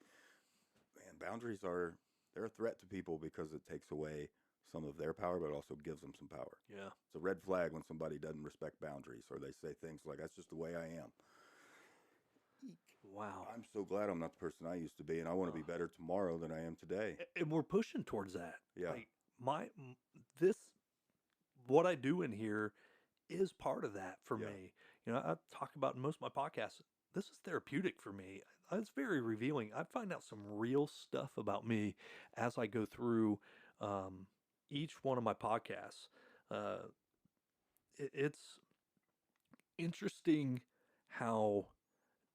man, boundaries they're a threat to people because it takes away some of their power, but also gives them some power. yeah. It's a red flag when somebody doesn't respect boundaries or they say things like, that's just the way I am. Wow. I'm so glad I'm not the person I used to be, and I want to be better tomorrow than I am today. And we're pushing towards that. Yeah. Like what I do in here is part of that for Yeah. me. I talk about in most of my podcasts. This is therapeutic for me. It's very revealing. I find out some real stuff about me as I go through each one of my podcasts. It's interesting how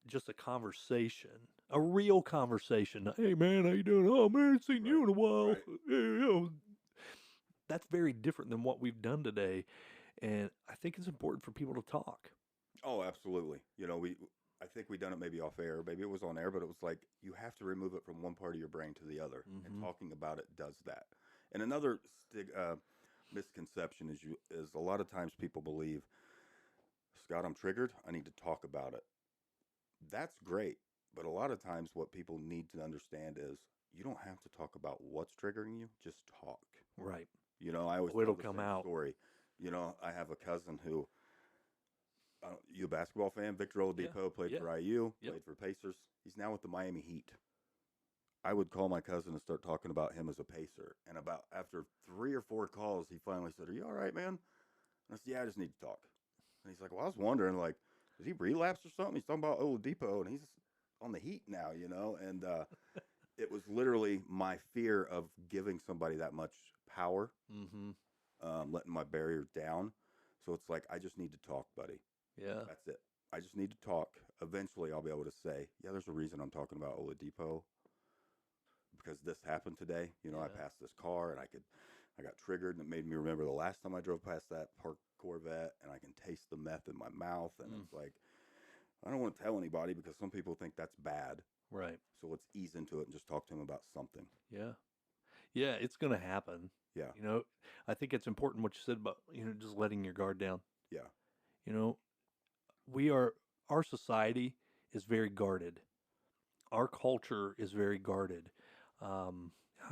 just a real conversation. Hey man, how you doing? Oh man, I ain't seen you in a while. Right. Hey, that's very different than what we've done today, and I think it's important for people to talk. Oh, absolutely. I think we done it maybe off air, maybe it was on air, but it was like you have to remove it from one part of your brain to the other, and talking about it does that. And another misconception is a lot of times people believe, Scott, I'm triggered. I need to talk about it. That's great, but a lot of times what people need to understand is you don't have to talk about what's triggering you. Just talk. Right. I always Oh, tell it'll the come same out. story. I have a cousin who, you a basketball fan? Victor Oladipo played for IU, played for Pacers. He's now with the Miami Heat. I would call my cousin and start talking about him as a Pacer. And about after 3 or 4 calls, he finally said, "Are you all right, man?" And I said, "Yeah, I just need to talk." And he's like, "Well, I was wondering, like, did he relapse or something?" He's talking about Oladipo, and he's on the Heat now, And it was literally my fear of giving somebody that much power, letting my barrier down. So it's like, I just need to talk, buddy. Yeah. That's it. I just need to talk. Eventually, I'll be able to say, yeah, there's a reason I'm talking about Oladipo, because this happened today. I passed this car and I got triggered, and it made me remember the last time I drove past that parked Corvette, and I can taste the meth in my mouth. And it's like, I don't want to tell anybody because some people think that's bad. Right. So let's ease into it and just talk to them about something. Yeah. Yeah, it's going to happen. Yeah. I think it's important what you said about, just letting your guard down. Yeah. Our society is very guarded. Our culture is very guarded. I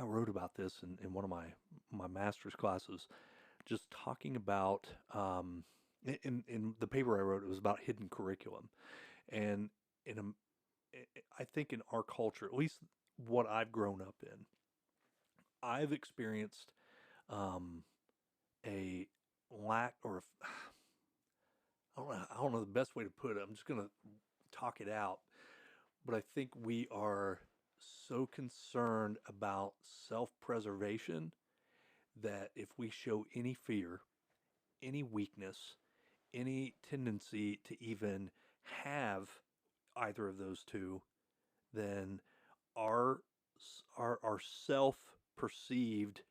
wrote about this in one of my master's classes, just talking about, in the paper I wrote, it was about hidden curriculum. And I think in our culture, at least what I've grown up in, I've experienced a lack or I don't know the best way to put it. I'm just going to talk it out. But I think we are so concerned about self-preservation that if we show any fear, any weakness, any tendency to even have either of those two, then our self-perceived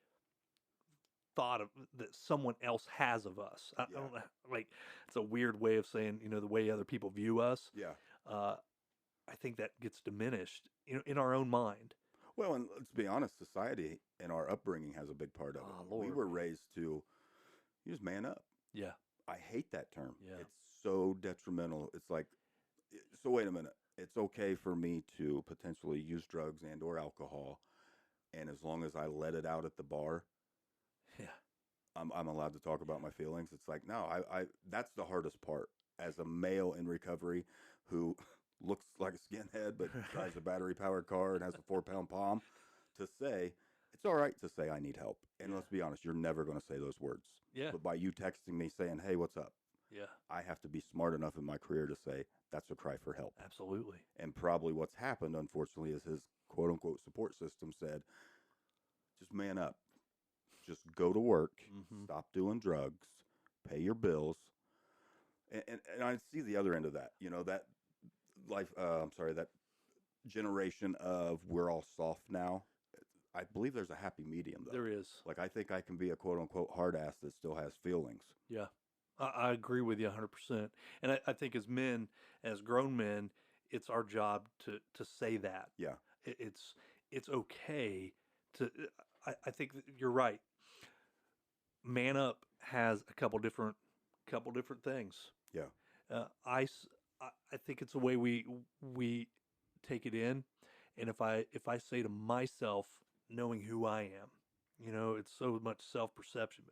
thought of that someone else has of us. I don't know, like, it's a weird way of saying, the way other people view us. Yeah. I think that gets diminished, in our own mind. Well, and let's be honest, society and our upbringing has a big part of it. Lord. We were raised to, you just man up. Yeah. I hate that term. Yeah. It's so detrimental. It's like, so wait a minute. It's okay for me to potentially use drugs and or alcohol, and as long as I let it out at the bar, I'm allowed to talk about my feelings. It's like, no, I that's the hardest part as a male in recovery who looks like a skinhead but drives a battery powered car and has a 4-pound palm, to say it's all right to say I need help. And let's be honest, you're never going to say those words. Yeah. But by you texting me saying, "Hey, what's up?" Yeah. I have to be smart enough in my career to say that's a cry for help. Absolutely. And probably what's happened, unfortunately, is his quote unquote support system said, just man up. Just go to work, stop doing drugs, pay your bills. And I see the other end of that, that that generation of we're all soft now. I believe there's a happy medium, though. There is. Like, I think I can be a quote unquote hard ass that still has feelings. Yeah. I agree with you 100%. And I think as men, as grown men, it's our job to say that. Yeah. It's okay to, I think that you're right. Man Up has a couple different things. Yeah. I think it's the way we take it in, and if I say to myself, knowing who I am, it's so much self-perception,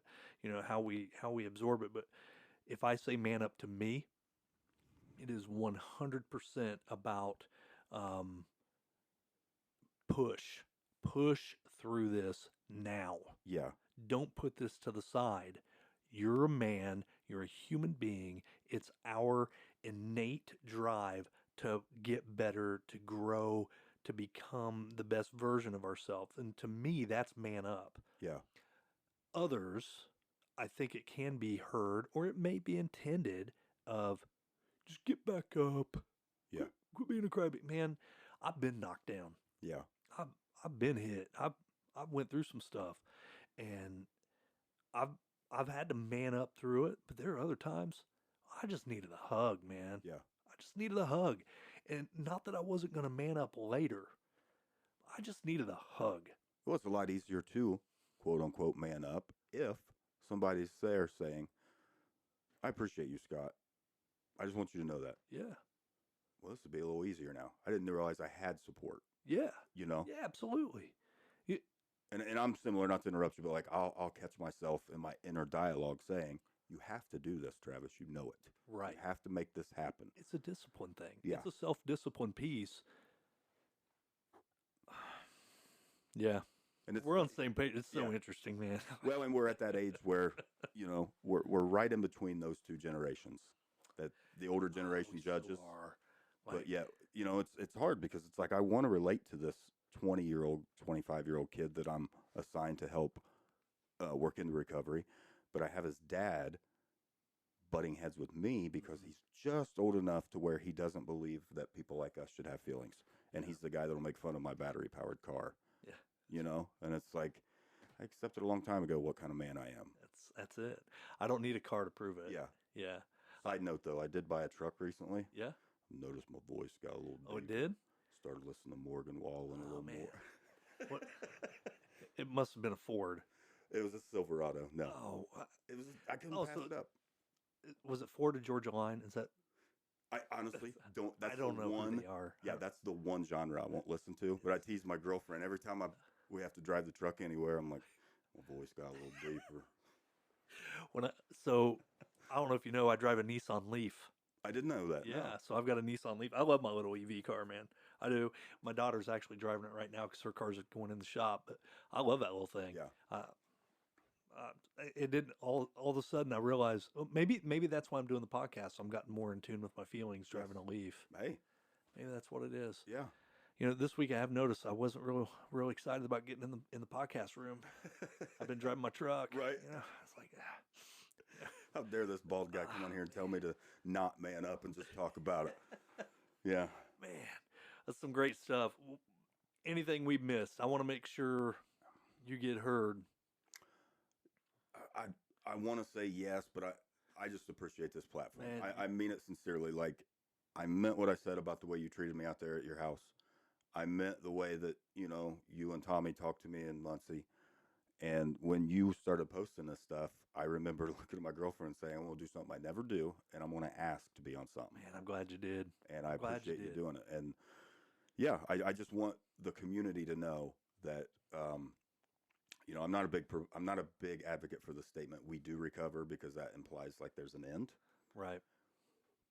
how we absorb it. But if I say man up to me, it is 100% about push through this now. Yeah. Don't put this to the side. You're a man. You're a human being. It's our innate drive to get better, to grow, to become the best version of ourselves. And to me, that's man up. Yeah. Others, I think it can be heard, or it may be intended, of just get back up. Yeah. Quit being a crybaby. Man, I've been knocked down. Yeah. I've been hit. I went through some stuff, and I've had to man up through it. But there are other times I just needed a hug, man. Yeah. just needed a hug. And not that I wasn't going to man up later. I just needed a hug. Well, it's a lot easier to, quote unquote, man up if somebody's there saying, I appreciate you, Scott. I just want you to know that. Yeah. Well, this would be a little easier now. I didn't realize I had support, Yeah. you know? Yeah, absolutely. And I'm similar, not to interrupt you, but like I'll catch myself in my inner dialogue saying, you have to do this, Travis. You know it. Right. You have to make this happen. It's a discipline thing. Yeah. It's a self-discipline piece. Yeah. And We're on the same page. It's so yeah. interesting, man. Well, and we're at that age where, you know, we're right in between those two generations. That the older generation We judges. so are. But yeah, you know, it's hard because it's like I want to relate to this 20-year-old, 25-year-old kid that I'm assigned to help work into recovery, but I have his dad butting heads with me because he's just old enough to where he doesn't believe that people like us should have feelings, and he's the guy that'll make fun of my battery-powered car. Yeah. You know, and it's like I accepted a long time ago what kind of man I am. That's it. I don't need a car to prove it. Yeah. Yeah. Side note though, I did buy a truck recently. Yeah. Noticed my voice got a little. Oh, it deeper. did? Started listening to Morgan Wallen a little man. more. What? It must have been a Ford. It was a Silverado. No. Oh. It was. I couldn't Oh, pass so- it up. Was it Ford or Georgia Line? Is that? I honestly don't. That's I don't the know one. who they are. Yeah, that's the one genre I won't listen to. But I tease my girlfriend every time we have to drive the truck anywhere. I'm like, my voice got a little deeper. So I don't know if you know, I drive a Nissan Leaf. I didn't know that. Yeah, No. so I've got a Nissan Leaf. I love my little EV car, man. I do. My daughter's actually driving it right now because her car's going in the shop. But I love that little thing. Yeah. It didn't all of a sudden I realized maybe that's why I'm doing the podcast. So I'm gotten more in tune with my feelings driving a Leaf. Hey. Maybe that's what it is. Yeah. You know, this week I have noticed I wasn't really excited about getting in the podcast room. I've been driving my truck. Right. You know, it's like How dare this bald guy come on here and tell me to not man up and just talk about it? Yeah. man, that's some great stuff. Anything we missed, I want to make sure you get heard. I want to say yes, but I just appreciate this platform. Man, I mean it sincerely. Like, I meant what I said about the way you treated me out there at your house. I meant the way that, you know, you and Tommy talked to me in Muncie. And when you started posting this stuff, I remember looking at my girlfriend and saying, I'm going to do something I never do, and I'm going to ask to be on something. Man, I'm glad you did. And I glad you appreciate you did. doing it. And yeah, I just want the community to know that, you know, I'm not a big advocate for the statement, we do recover, because that implies like there's an end. Right.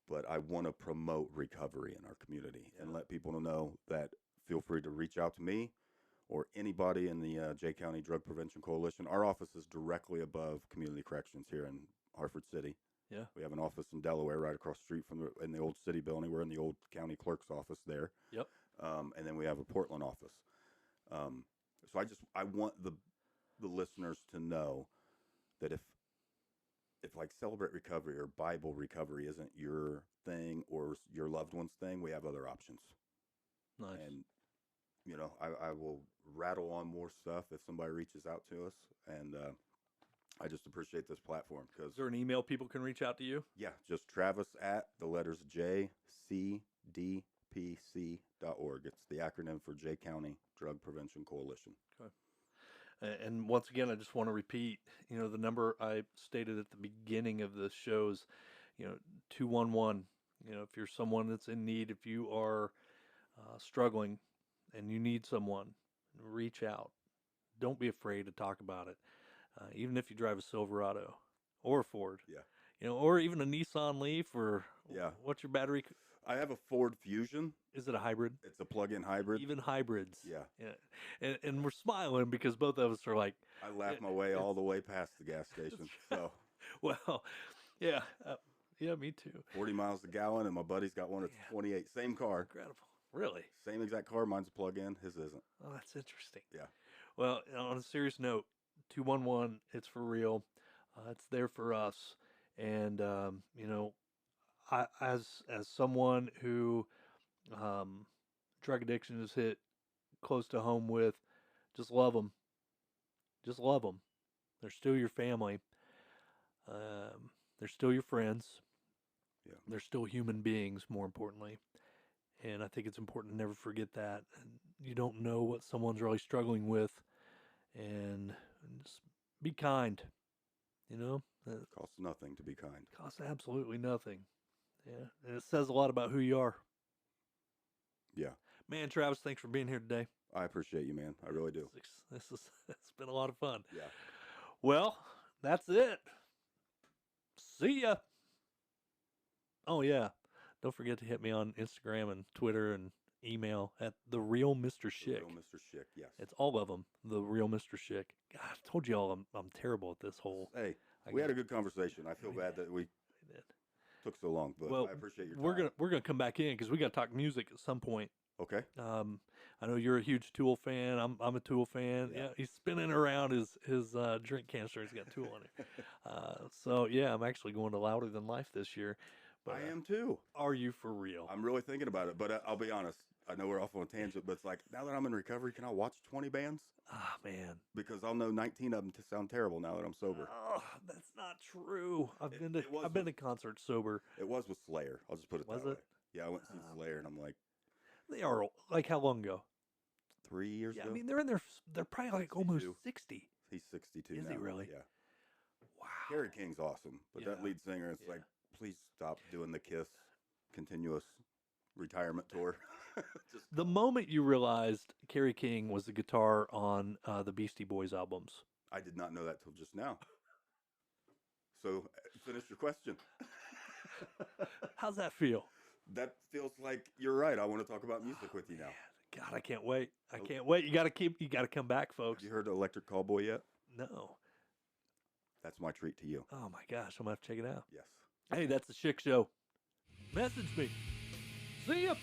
But I want to promote recovery in our community and let people know that feel free to reach out to me or anybody in the Jay County Drug Prevention Coalition. Our office is directly above Community Corrections here in Hartford City. Yeah. We have an office in Delaware right across the street in the old city building. We're in the old county clerk's office there. Yep. And then we have a Portland office. So I want the listeners to know that if like Celebrate Recovery or Bible Recovery isn't your thing or your loved one's thing, we have other options. Nice. And, you know, I will rattle on more stuff if somebody reaches out to us. And I just appreciate this platform because. Is there an email people can reach out to you? Yeah, just Travis at the letters JCDPC.org. It's the acronym for Jay County Drug Prevention Coalition. Okay. And once again, I just want to repeat, you know, the number I stated at the beginning of the shows, you know, 211. You know, if you're someone that's in need, if you are struggling and you need someone, reach out. Don't be afraid to talk about it. Even if you drive a Silverado or a Ford. Yeah. You know, or even a Nissan Leaf or what's your battery? I have a Ford Fusion. Is it a hybrid? It's a plug-in hybrid. Even hybrids. Yeah. Yeah. And we're smiling because both of us are like, I laughed my way all the way past the gas station. So, well, yeah. Yeah, me too. 40 miles a gallon, and my buddy's got one that's 28. Same car. Incredible. Really? Same exact car. Mine's a plug-in. His isn't. Oh, that's interesting. Yeah. Well, on a serious note, 211, it's for real. It's there for us. And, you know, I, as someone who drug addiction has hit close to home with, just love them. Just love them. They're still your family. They're still your friends. Yeah. They're still human beings, more importantly. And I think it's important to never forget that. And you don't know what someone's really struggling with, and just be kind. You know, it Costs nothing to be kind. costs absolutely nothing. Yeah, and it says a lot about who you are. Yeah. Man, Travis, thanks for being here today. I appreciate you, man. I really do. This is it's been a lot of fun. Yeah. Well, that's it. See ya. Oh yeah, don't forget to hit me on Instagram and Twitter and email at the real Mr. The Schick. real Mr. Schick, yes. It's all of them. The real Mr. Schick. God, I told you all I'm terrible at this whole. Hey, I we had got- a good conversation. I feel We bad did. that we I did. took so long, but Well, I appreciate your time. We're gonna come back in because we got to talk music at some point. Okay. I know you're a huge Tool fan. I'm a Tool fan. Yeah. Yeah, he's spinning around his drink canister. He's got Tool on it. So yeah, I'm actually going to Louder Than Life this year. But, I am too. Are you for real? I'm really thinking about it, but I'll be honest. I know we're off on a tangent, but it's like now that I'm in recovery, can I watch 20 bands? Ah, man. Because I'll know 19 of them to sound terrible now that I'm sober. Oh, that's not true. I've It was I've been to concerts sober. It was with Slayer. I'll just put it Was that way. it? Yeah, I went to see Slayer, and I'm like, They are like how long ago? 3 years Yeah, ago. I mean they're probably like almost 62. 60. He's 62 Is now. he really? Yeah. Wow. Kerry King's awesome, but that Yeah. lead singer, it's Yeah. like, please stop doing the Kiss continuous retirement tour. Just The moment you realized Kerry King was the guitar on the Beastie Boys albums. I did not know that till just now. So finish your question. How's that feel? That feels like you're right. I want to talk about music with you now. God, I can't wait. I can't wait. You gotta come back, folks. Have you heard Electric Callboy yet? No. That's my treat to you. Oh my gosh, I'm gonna have to check it out. Yes. Hey, that's the Schick Show. Message me. See ya.